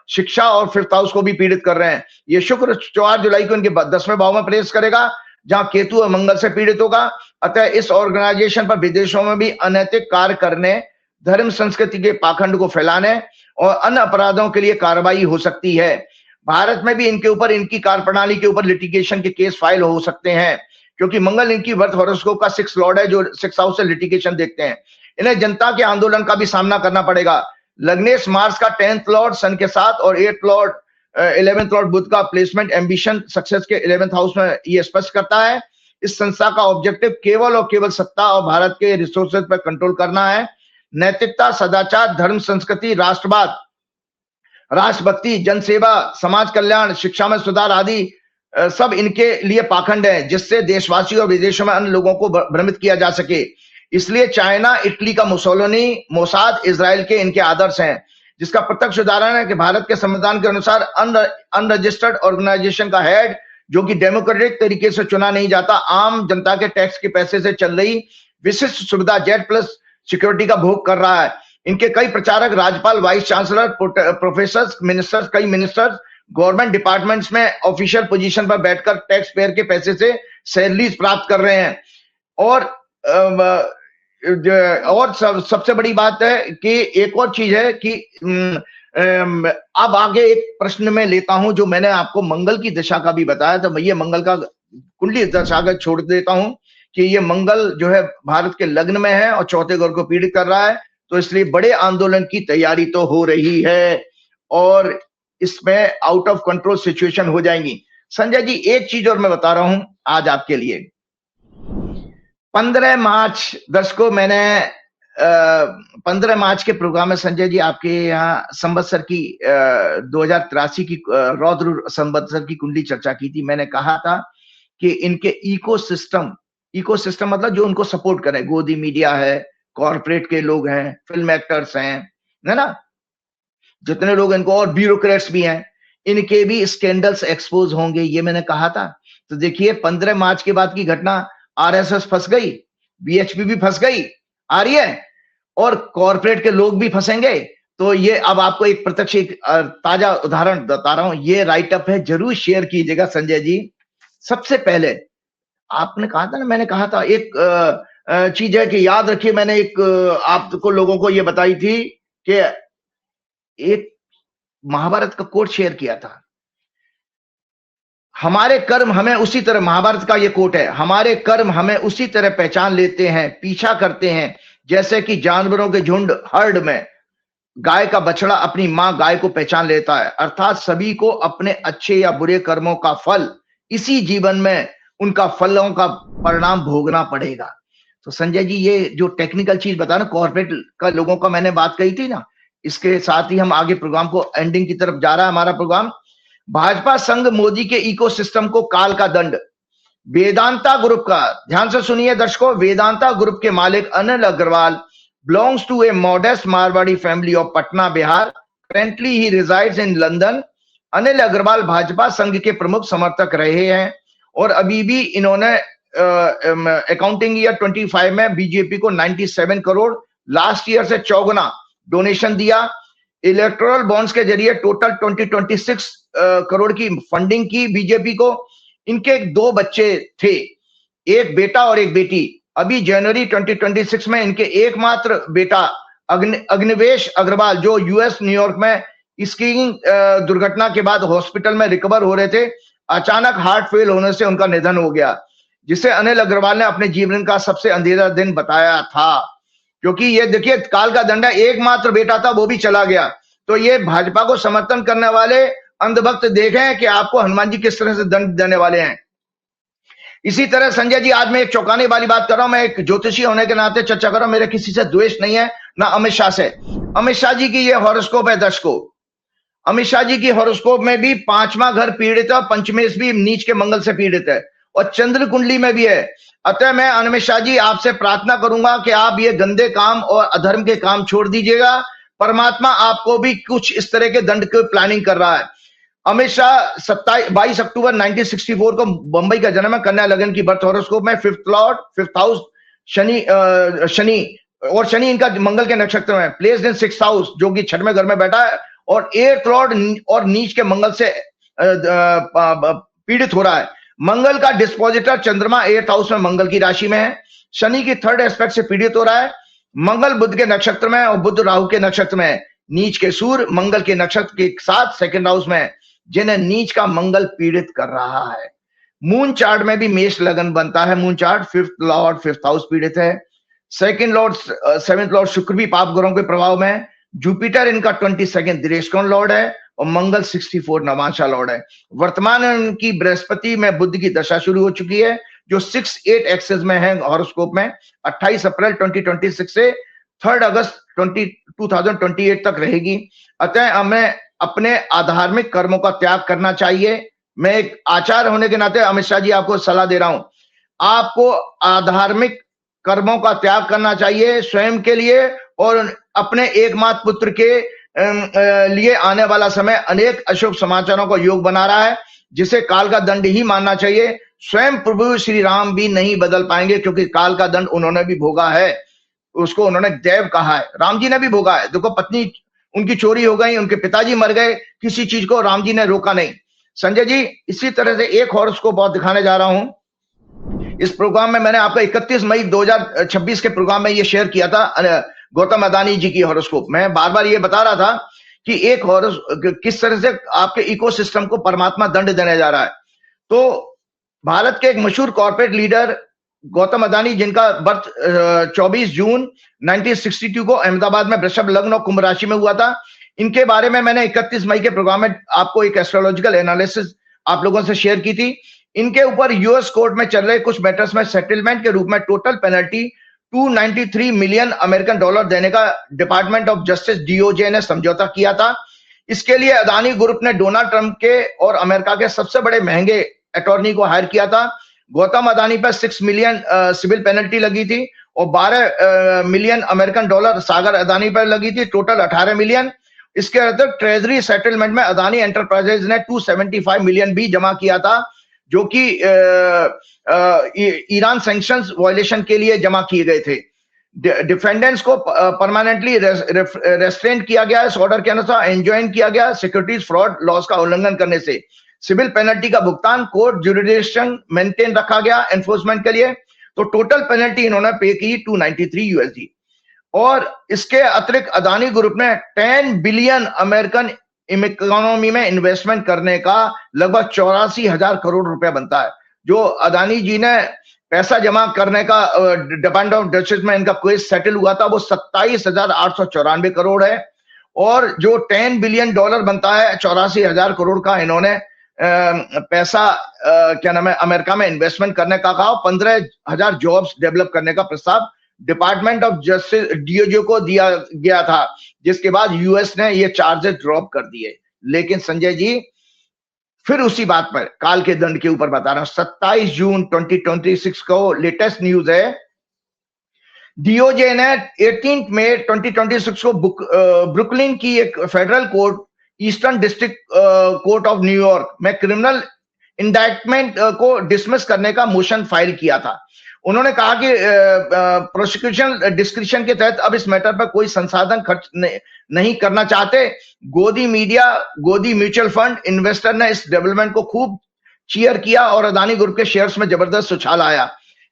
शिक्षा और 5th हाउस को भी पीड़ित कर रहे हैं। ये शुक्र 4 जुलाई को इनके 10वें भाव में प्रवेश करेगा, जहां केतु और मंगल से पीड़ित होगा। अतः इस ऑर्गेनाइजेशन पर विदेशों में भी अनैतिक कार्य करने, धर्म संस्कृति के पाखंड को फैलाने और अन्य अपराधों के लिए कार्रवाई हो सकती है। भारत में भी इनके ऊपर, इनकी कार्यप्रणाली के ऊपर लिटिगेशन के केस फाइल हो सकते हैं, क्योंकि मंगल इनकी बर्थ हॉरोस्कोप का 6th लॉर्ड है, जो 6th हाउस से लिटिगेशन देखते हैं। इन्हें जनता के आंदोलन का भी सामना करना पड़ेगा। लग्नेश मार्स का 10th लॉर्ड सन के साथ और 8th लॉर्ड 11th लॉर्ड बुध का प्लेसमेंट एम्बिशन सक्सेस के 11th हाउस में ये स्पष्ट करता है। इस संस्था का ऑब्जेक्टिव केवल और केवल सत्ता और भारत के रिसोर्सेज पर कंट्रोल करना है। नैतिकता, सदाचार, धर्म, संस्कृति, राष्ट्रवाद, राष्ट्रभक्ति, जनसेवा, समाज कल्याण, शिक्षा में सुधार आदि सब इनके लिए पाखंड है, जिससे देशवासी और विदेशों में अन्य लोगों को भ्रमित किया जा सके। इसलिए चाइना, इटली का मुसोलिनी, मोसाद, इजराइल के इनके आदर्श हैं, जिसका प्रत्यक्ष उदाहरण है कि भारत के संविधान के अनुसार अनरजिस्टर्ड ऑर्गेनाइजेशन का हेड, जो कि डेमोक्रेटिक तरीके से चुना नहीं जाता, आम जनता के टैक्स के पैसे से चल रही विशिष्ट सुविधा Z+ सिक्योरिटी का भोग कर रहा है। इनके कई प्रचारक, राज्यपाल, वाइस चांसलर, प्रोफेसर, मिनिस्टर्स, कई मिनिस्टर्स गवर्नमेंट डिपार्टमेंट्स में ऑफिशियल पोजीशन पर बैठकर टैक्स पेयर के पैसे से सैलरीज प्राप्त कर रहे हैं। और सबसे बड़ी बात है कि एक और चीज है कि अब आगे एक प्रश्न में लेता हूं, जो मैंने आपको मंगल की दशा का भी बताया था। ये मंगल का कुंडली दशा का छोड़ देता हूं कि ये मंगल जो है भारत के लग्न में है और 4थे घर को पीड़ित कर रहा है, तो इसलिए बड़े आंदोलन की तैयारी तो हो रही है और इसमें आउट ऑफ कंट्रोल सिचुएशन हो जाएंगी। संजय जी, एक चीज और मैं बता रहा हूं आज आपके लिए। 15 मार्च दर्शकों, मैंने 15 मार्च के प्रोग्राम में संजय जी आपके यहाँ संवत्सर की 2083 की रौद्र संवत्सर की कुंडली चर्चा की थी। मैंने कहा था कि इनके इकोसिस्टम मतलब जो उनको सपोर्ट करें, गोदी मीडिया है, कॉर्पोरेट के लोग हैं, फिल्म एक्टर्स हैं, है ना, जितने लोग इनको, और ब्यूरोक्रेट्स भी हैं, इनके भी स्कैंडल्स एक्सपोज होंगे, ये मैंने कहा था। तो देखिए 15 मार्च के बाद की घटना, आरएसएस फंस गई, बीएचपी भी फंस गई आ रही है और कॉर्पोरेट के लोग भी फंसेंगे। तो ये अब आपको एक प्रत्यक्ष एक ताजा उदाहरण बता रहा हूं, ये राइटअप है, जरूर शेयर कीजिएगा संजय जी। सबसे पहले आपने कहा था ना, मैंने कहा था एक चीज है कि याद रखिए, मैंने एक आपको लोगों को ये बताई थी कि एक महाभारत का कोट शेयर किया था, हमारे कर्म हमें उसी तरह, महाभारत का ये कोट है, हमारे कर्म हमें उसी तरह पहचान लेते हैं, पीछा करते हैं, जैसे कि जानवरों के झुंड, हर्ड में गाय का बछड़ा अपनी मां गाय को पहचान लेता है। अर्थात सभी को अपने अच्छे या बुरे कर्मों का फल इसी जीवन में, उनका फलों का परिणाम भोगना पड़ेगा। तो संजय जी, ये जो टेक्निकल चीज बता ना, कॉर्पोरेट का लोगों का मैंने बात कही थी ना, इसके साथ ही हम आगे प्रोग्राम को एंडिंग की तरफ जा रहा है हमारा प्रोग्राम। भाजपा संघ मोदी के इकोसिस्टम को काल का दंड। वेदांता ग्रुप का, ध्यान से सुनिए दर्शकों, वेदांता ग्रुप के मालिक Anil Agarwal belongs to a modest Marwadi family of Patna, Bihar. Currently he resides in London. Anil Agarwal Bhajpa संघ के प्रमुख समर्थक रहे हैं और अभी भी इन्होंने अकाउंटिंग ईयर 25 में बीजेपी को 97 करोड़ लास्ट ईयर से चौगुना डोनेशन दिया। इलेक्टोरल बॉन्ड्स के जरिए टोटल 26 करोड़ की फंडिंग की बीजेपी को। इनके 2 बच्चे थे, एक बेटा और एक बेटी। अभी जनवरी 2026 में इनके एकमात्र बेटा अग्निवेश अग्रवाल, जो यूएस न्यूयॉर्क में स्कीइंग दुर्घटना के बाद हॉस्पिटल में रिकवर हो रहे थे, अचानक हार्ट फेल होने से उनका निधन हो गया, जिसे अनिल अग्रवाल ने अपने जीवन का सबसे अंधेरा दिन बताया था। क्योंकि ये देखिए काल का दंड है, एकमात्र बेटा था वो भी चला गया। तो ये भाजपा को समर्थन करने वाले अंधभक्त देखें कि आपको हनुमान जी किस तरह से दंड देने वाले हैं। इसी तरह संजय जी, आज मैं एक चौंकाने वाली बात कर रहा हूं। मैं एक ज्योतिषी होने के नाते चर्चा कर रहा हूं। मेरे किसी से द्वेष नहीं है, ना अमित शाह से। अमित शाह जी की ये हॉरोस्कोप है दर्शकों। अमित शाह जी की हॉरोस्कोप में भी 5वां घर पीड़ित है, पंचमेश भी नीच के मंगल से पीड़ित है, और चंद्र कुंडली में भी है। अतः मैं अमित शाह जी आपसे प्रार्थना करूंगा कि आप ये गंदे काम और अधर्म के काम छोड़ दीजिएगा। परमात्मा आपको भी कुछ इस तरह के दंड की प्लानिंग कर रहा है। अमित शाह 22 अक्टूबर 1964 को बंबई का जन्म है। कन्या लगन की बर्थ हॉरोस्कोप में 5th Lord 5th house Shani और शनि इनका मंगल के नक्षत्र में प्लेस्ड इन 6th हाउस, जो कि 6वें घर में बैठा है, और 8th लॉर्ड और नीच के मंगल से पीड़ित हो रहा है। मंगल का डिस्पोजिटर चंद्रमा 8th हाउस में मंगल की राशि में है। शनि की 3rd एस्पेक्ट से पीड़ित हो रहा है। मंगल बुध के नक्षत्र में और बुध राहु के नक्षत्र में। नीच के सूर्य मंगल के नक्षत्र के साथ 2nd हाउस में, जिन्हें नीच का मंगल पीड़ित कर रहा है। मून चार्ट में भी मेष लगन बनता है। Moon chart 5th Lord 5th house पीड़ित है। 2nd लॉर्ड 7th लॉर्ड शुक्र भी पाप ग्रहों के प्रभाव में है। जुपिटर इनका 22nd दृष्टिकोण लॉर्ड है, और मंगल 64 नवांशा लॉर्ड है। वर्तमान इनकी बृहस्पति में बुध की दशा शुरू हो चुकी है, जो 6-8 एक्सेस में है हॉरोस्कोप में। 28 अप्रैल 2026 से 3 अगस्त 2028 तक रहेगी। अतः हमें अपने आधार्मिक कर्मों का त्याग करना चाहिए। मैं एक आचार्य होने के नाते अमित शाह जी आपको सलाह दे रहा हूं, आपको आधार्मिक कर्मों का त्याग करना चाहिए स्वयं के लिए, और अपने एकमात्र पुत्र के लिए आने वाला समय अनेक अशुभ समाचारों का योग बना रहा है, जिसे काल का दंड ही मानना चाहिए। स्वयं प्रभु श्री राम भी नहीं बदल पाएंगे, क्योंकि काल का दंड उन्होंने भी भोगा है। उसको उन्होंने देव कहा है, राम जी ने भी भोगा है। देखो, पत्नी उनकी चोरी हो गई, उनके पिताजी मर गए, किसी चीज को राम जी ने रोका नहीं। संजय जी, इसी तरह से एक हॉरोस्कोप बहुत दिखाने जा रहा हूं। इस प्रोग्राम में मैंने आपको 31 मई 2026 के प्रोग्राम में ये शेयर किया था, गौतम अदानी जी की हॉरोस्कोप। मैं बार बार ये बता रहा था कि एक किस तरह से आपके इकोसिस्टम को परमात्मा दंड देने जा रहा है। तो भारत के एक मशहूर कॉर्पोरेट लीडर गौतम अदानी, जिनका बर्थ 24 जून 1962 को अहमदाबाद में वृषभ लग्न और कुंभ राशि में हुआ था। इनके बारे में मैंने 31 मई के प्रोग्राम में आपको एक एस्ट्रोलॉजिकल एनालिसिस आप लोगों से शेयर की थी। इनके ऊपर यूएस कोर्ट में चल रहे कुछ मैटर्स में सेटलमेंट के रूप में total penalty $293 million American dollar देने का डिपार्टमेंट ऑफ जस्टिस डीओजे ने समझौता किया था। इसके लिए अदानी ग्रुप ने डोनाल्ड ट्रंप के और अमेरिका के सबसे बड़े महंगे अटॉर्नी को हायर किया था। गौतम अदानी पर 6 मिलियन सिविल पेनल्टी लगी थी, और 12 मिलियन अमेरिकन डॉलर सागर अदानी पर लगी थी, टोटल 18 मिलियन। इसके अतिरिक्त ट्रेजरी सेटलमेंट में अदानी एंटरप्राइजेज ने 275 मिलियन भी जमा किया था, जो कि ईरान सैंक्शंस वायलेशन के लिए जमा किए गए थे। डिफेंडेंट्स को परमानेंटली रेस्ट्रेंट किया गया इस ऑर्डर के अनुसार, एंजॉइन किया गया सिक्योरिटीज फ्रॉड लॉस का उल्लंघन करने से। सिविल पेनल्टी का भुगतान कोर्ट जुरिडिक्शन मेंटेन रखा गया एनफोर्समेंट के लिए। तो टोटल पेनल्टी इन्होंने पे की $293। और इसके अतिरिक्त अदानी ग्रुप ने 10 बिलियन अमेरिकन इकोनॉमी में इन्वेस्टमेंट करने का लगभग 84,000 करोड़ रुपया बनता है। जो अदानी जी ने पैसा जमा करने का डिपार्टमेंट ऑफ जस्टिस में इनका केस सेटल हुआ था, वो 27,894 करोड़ है। और जो 10 बिलियन डॉलर बनता है, 84,000 करोड़ का इन्होंने पैसा क्या नाम है अमेरिका में इन्वेस्टमेंट करने का कहा। 15,000 जॉब्स डेवलप करने का प्रस्ताव डिपार्टमेंट ऑफ जस्टिस डीओजे को दिया गया था, जिसके बाद यूएस ने ये चार्जेस ड्रॉप कर दिए। लेकिन संजय जी, फिर उसी बात पर काल के दंड के ऊपर बता रहा हूं। 27 जून 2026 को लेटेस्ट न्यूज है, डीओजे ने 18 मई 2026 को ब्रुकलिन की एक federal court eastern district court of New York में क्रिमिनल इंडाइटमेंट को डिसमिस करने का मोशन फाइल किया था। उन्होंने कहा कि प्रोसिक्यूशन डिस्क्रिप्शन के तहत अब इस मैटर पर कोई संसाधन खर्च नहीं करना चाहते। गोदी मीडिया, गोदी म्यूचुअल फंड इन्वेस्टर ने इस डेवलपमेंट को खूब चीयर किया और अदानी ग्रुप के शेयर्स में जबरदस्त उछाल आया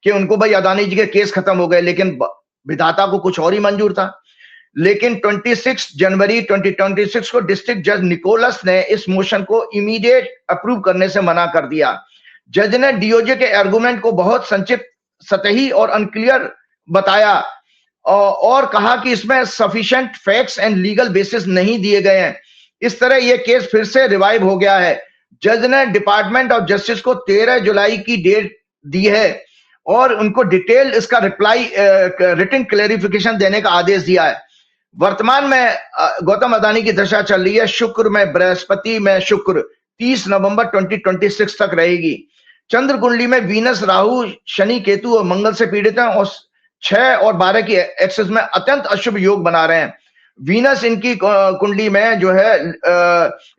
कि उनको भाई अदानी जी के केस खत्म हो गए, लेकिन विधाता को कुछ और ही मंजूर था। लेकिन 26 जनवरी 2026 को डिस्ट्रिक्ट जज निकोलस ने इस मोशन को इमीडिएट अप्रूव करने से मना कर दिया। जज ने डीओजे के आर्गुमेंट को बहुत संक्षिप्त, सतही और अनक्लियर बताया और कहा कि इसमें sufficient facts and legal basis नहीं दिए गए हैं। इस तरह यह केस फिर से रिवाइव हो गया है। जज ने डिपार्टमेंट ऑफ जस्टिस को 13 जुलाई की डेट दी है और उनको डिटेल इसका रिप्लाई रिटन क्लेरिफिकेशन देने का आदेश दिया है। वर्तमान में गौतम अदानी की दशा चल रही है शुक्र में बृहस्पति में शुक्र 30 नवंबर 2026 तक रहेगी। चंद्र कुंडली में वीनस, राहु, शनि, केतु और मंगल से पीड़ित हैं और 6 और 12 की एक्सेस में अत्यंत अशुभ योग बना रहे हैं। वीनस इनकी कुंडली में जो है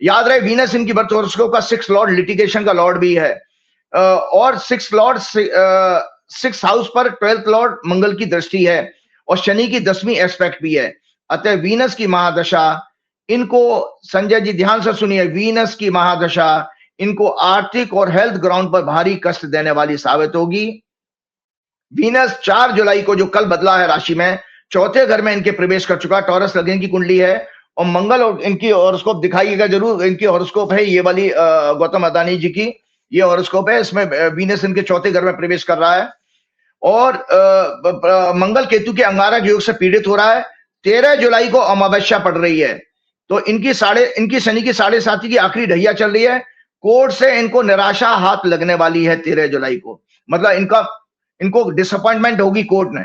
याद रहे वीनस इनकी बर्थ हॉरोस्कोप का 6 लॉर्ड लिटिगेशन का लॉर्ड भी है और 6 लॉर्ड 6 हाउस पर 12th लॉर्ड मंगल की दृष्टि है और शनि की 10वीं एस्पेक्ट भी है। अतः वीनस की महादशा इनको, संजय जी ध्यान से सुनिए, वीनस की महादशा इनको आर्थिक और हेल्थ ग्राउंड पर भारी कष्ट देने वाली साबित होगी। वीनस 4 जुलाई को जो कल बदला है राशि में, 4थे घर में इनके प्रवेश कर चुका। टॉरस लग्न की कुंडली है और मंगल और इनकी हॉरोस्कोप दिखाइएगा जरूर। इनकी हॉरोस्कोप है ये वाली गौतम अदानी जी की, ये हॉरोस्कोप है। इसमें वीनस इनके 4थे घर में प्रवेश कर रहा है और मंगल केतु के अंगारक योग से पीड़ित हो रहा है। 13 जुलाई को अमावस्या पड़ रही है तो इनकी शनि की 7.5 की आखिरी ढैया चल रही है। कोर्ट से इनको निराशा हाथ लगने वाली है 13 जुलाई को, मतलब इनको डिसअपॉइंटमेंट होगी कोर्ट ने।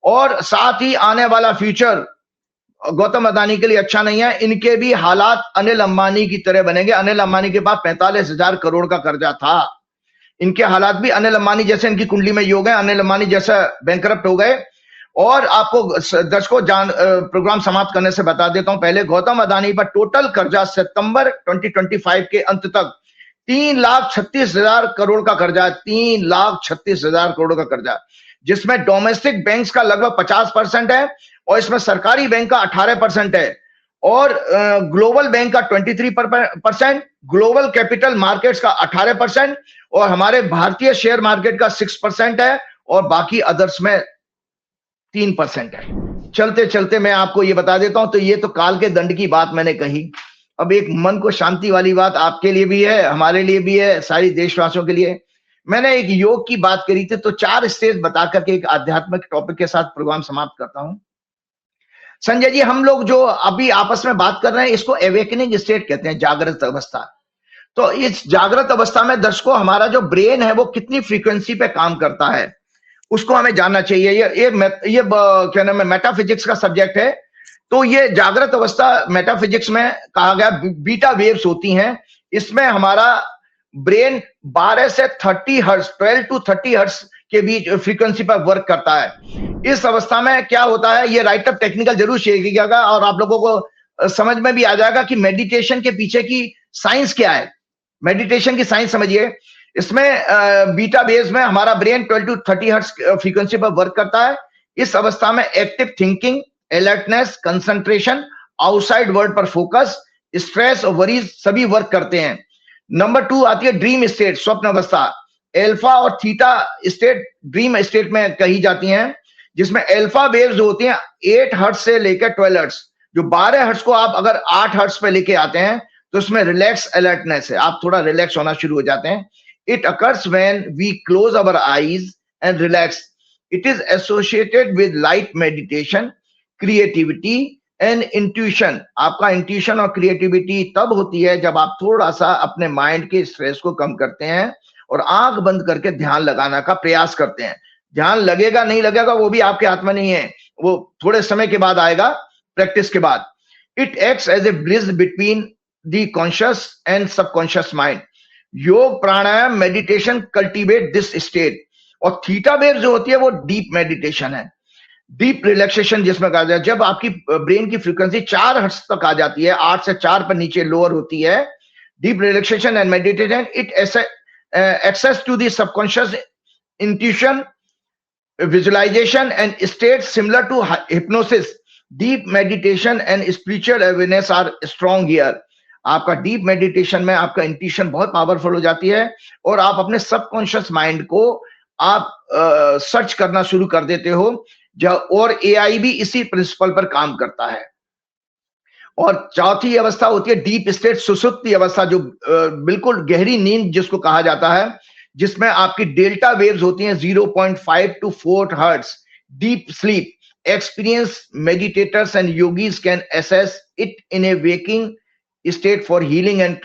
और साथ ही आने वाला फ्यूचर गौतम अदानी के लिए अच्छा नहीं है। इनके भी हालात अनिल अंबानी की तरह बनेंगे। अनिल अंबानी के पास 45,000 करोड़ का कर्जा था। इनके हालात भी अनिल अंबानी जैसे इनकी कुंडली में योग है, अनिल अंबानी जैसा बैंकरप्ट हो गए। और आपको दर्शकों प्रोग्राम समाप्त करने से बता देता हूं, पहले गौतम अदानी पर टोटल कर्जा सितंबर 2025 के अंत तक 3,36,000 करोड़ का कर्जा, 3,36,000 करोड़ का कर्जा, जिसमें डोमेस्टिक बैंक्स का लगभग 50% है और इसमें सरकारी बैंक का 18% है और ग्लोबल बैंक का 23%, ग्लोबल कैपिटल मार्केट्स का 18% और हमारे भारतीय शेयर मार्केट का 6% है और बाकी अदर्स में 3% है। चलते चलते मैं आपको ये बता देता हूं, तो ये तो काल के दंड की बात मैंने कही। अब एक मन को शांति वाली बात आपके लिए भी है, हमारे लिए भी है, सारी देशवासियों के लिए। मैंने एक योग की बात करी थी, तो 4 स्टेज बता करके एक आध्यात्मिक टॉपिक के साथ प्रोग्राम समाप्त करता हूं। संजय जी, हम लोग जो अभी आपस में बात कर रहे हैं इसको एवेकनिंग स्टेट कहते हैं, जागृत अवस्था। तो इस जागृत अवस्था में दर्शकों हमारा जो ब्रेन है वो कितनी फ्रीक्वेंसी पे काम करता है उसको हमें जानना चाहिए। ये क्या नाम है, मेटाफिजिक्स का सब्जेक्ट है। तो ये जागृत अवस्था मेटाफिजिक्स में कहा गया बीटा वेव्स होती हैं। इसमें हमारा ब्रेन 12 से 30 हर्ट्ज, 12 to 30 हर्ट्ज के बीच फ्रीक्वेंसी पर वर्क करता है। इस अवस्था में क्या होता है, ये राइट अप टेक्निकल जरूर शेयर किया और आप लोगों को समझ में भी आ जाएगा कि मेडिटेशन के पीछे की साइंस क्या है। मेडिटेशन की साइंस समझिए। इसमें बीटा वेव्स में हमारा ब्रेन 12 to 30 हर्ट्ज फ्रीक्वेंसी पर वर्क करता है। इस अवस्था में active thinking, alertness, concentration, outside world पर फोकस, स्ट्रेस और वरीज सभी वर्क करते हैं। नंबर 2 आती है ड्रीम स्टेट, स्वप्न अवस्था। एल्फा और थीटा स्टेट ड्रीम स्टेट में कही जाती हैं, जिसमें एल्फा वेव्स जो होती हैं 8 हर्ट्ज से लेकर 12 हर्ट्ज। जो 12 हर्ट्ज को आप अगर 8 हर्ट्ज पे लेके आते हैं तो उसमें रिलैक्स अलर्टनेस है, आप थोड़ा रिलैक्स होना शुरू हो जाते हैं। It occurs when we close our eyes and relax. It is associated with light meditation, creativity and intuition. आपका इंट्यूशन और क्रिएटिविटी तब होती है जब आप थोड़ा सा अपने माइंड के स्ट्रेस को कम करते हैं और आंख बंद करके ध्यान लगाने का प्रयास करते हैं। ध्यान लगेगा नहीं लगेगा वो भी आपके हाथ में नहीं है, वो थोड़े समय के बाद आएगा, प्रैक्टिस के बाद। It acts as a bridge between the conscious and subconscious mind. योग, प्राणायाम, मेडिटेशन कल्टीवेट दिस स्टेट। और थीटा वेव जो होती है वो डीप मेडिटेशन है, डीप रिलैक्सेशन जिसमें कहा जाए। जब आपकी ब्रेन की फ्रीक्वेंसी 4 हर्ट्ज तक आ जाती है, 8 से 4 पर नीचे लोअर होती है, deep relaxation and meditation, it access to the subconscious intuition, visualization and states similar to hypnosis. Deep meditation and spiritual awareness are strong here. आपका डीप मेडिटेशन में आपका इंट्यूशन बहुत पावरफुल हो जाती है और आप अपने सबकॉन्शियस माइंड को आप सर्च करना शुरू कर देते हो, और एआई भी इसी प्रिंसिपल पर काम करता है। और चौथी अवस्था होती है डीप स्टेट, सुसुप्ति अवस्था, जो बिल्कुल गहरी नींद जिसको कहा जाता है, जिसमें आपकी डेल्टा वेव्स होती हैं 0.5 to 4 hertz. Deep sleep experience meditators and yogis can assess it in A waking state for healing and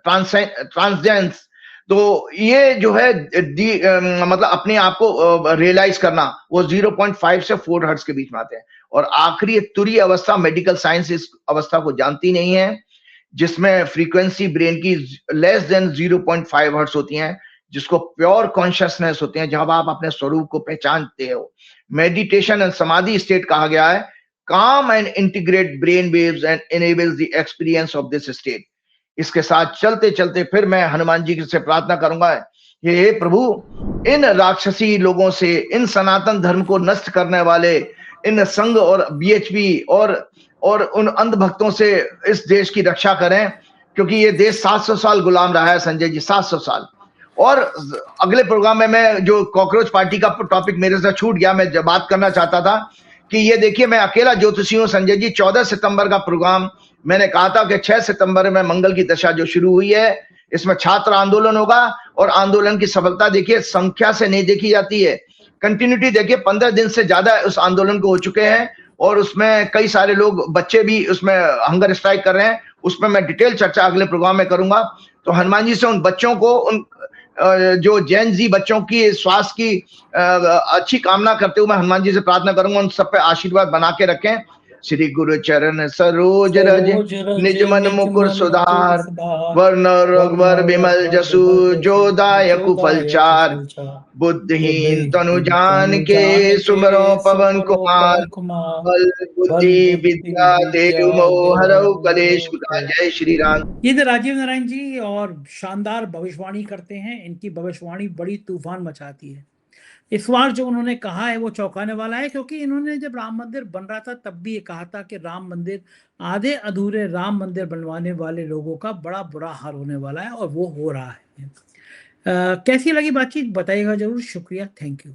transcendence. तो ये जो है मतलब अपने आप को रियलाइज करना, वो 0.5 से 4 हर्ट्ज के बीच में आते हैं। और आखिरी तुरीय अवस्था, मेडिकल साइंस इस अवस्था को जानती नहीं है, जिसमें फ्रीक्वेंसी ब्रेन की लेस देन 0.5 हर्ट्ज होती हैं, जिसको प्योर कॉन्शियसनेस होते हैं, जब आप अपने स्वरूप को पहचानते हो। मेडिटेशन एंड समाधि स्टेट कहा गया है। काम and integrate brain waves and enables the experience of this state। इसके साथ चलते चलते फिर मैं हनुमान जी से प्रार्थना करूंगा, हे प्रभु, इन राक्षसी लोगों से, इन सनातन धर्म को नष्ट करने वाले इन संघ और बीएचपी और उन अंधभक्तों से इस देश की रक्षा करें, क्योंकि ये देश 700 साल गुलाम रहा है संजय जी, 700 साल। और अगले प्रोग्राम में मैं जो कॉकरोच पार्टी का टॉपिक मेरे से छूट गया, मैं बात करना चाहता था कि ये देखिए, मैं अकेला ज्योतिषी हूं संजय जी। 14 सितंबर का प्रोग्राम मैंने कहा था कि 6 सितंबर में मंगल की दशा जो शुरू हुई है, इसमें छात्र आंदोलन होगा, और आंदोलन की सफलता देखिए संख्या से नहीं देखी जाती है, कंटिन्यूटी देखिए। 15 दिन से ज्यादा उस आंदोलन को हो चुके हैं, और उसमें कई सारे लोग, बच्चे भी उसमें हंगर स्ट्राइक कर रहे हैं। उसमें मैं डिटेल चर्चा अगले प्रोग्राम में करूंगा। तो हनुमान जी से उन बच्चों को, उन जो जैन जी बच्चों की स्वास्थ्य की अच्छी कामना करते हुए मैं हनुमान जी से प्रार्थना करूंगा, उन सब पे आशीर्वाद बना के रखें। श्री गुरु चरण सरोज रज, निज मन मुकुर सुधार, वर्ण रघुवर बिमल जसु, जो दायक फलचार। बुद्धिहीन तनु जान के, सुमरो पवन कुमार। बल बुद्धि विद्या देहु मोहरऊ कलेश। जय श्री राम। ये तो राजीव नारायण जी और शानदार भविष्यवाणी करते हैं। इनकी भविष्यवाणी बड़ी तूफान मचाती है। इस बार जो उन्होंने कहा है वो चौंकाने वाला है, क्योंकि इन्होंने जब राम मंदिर बन रहा था तब भी ये कहा था कि राम मंदिर, आधे अधूरे राम मंदिर बनवाने वाले लोगों का बड़ा बुरा हाल होने वाला है, और वो हो रहा है। कैसी लगी बातचीत बताइएगा जरूर। शुक्रिया, थैंक यू।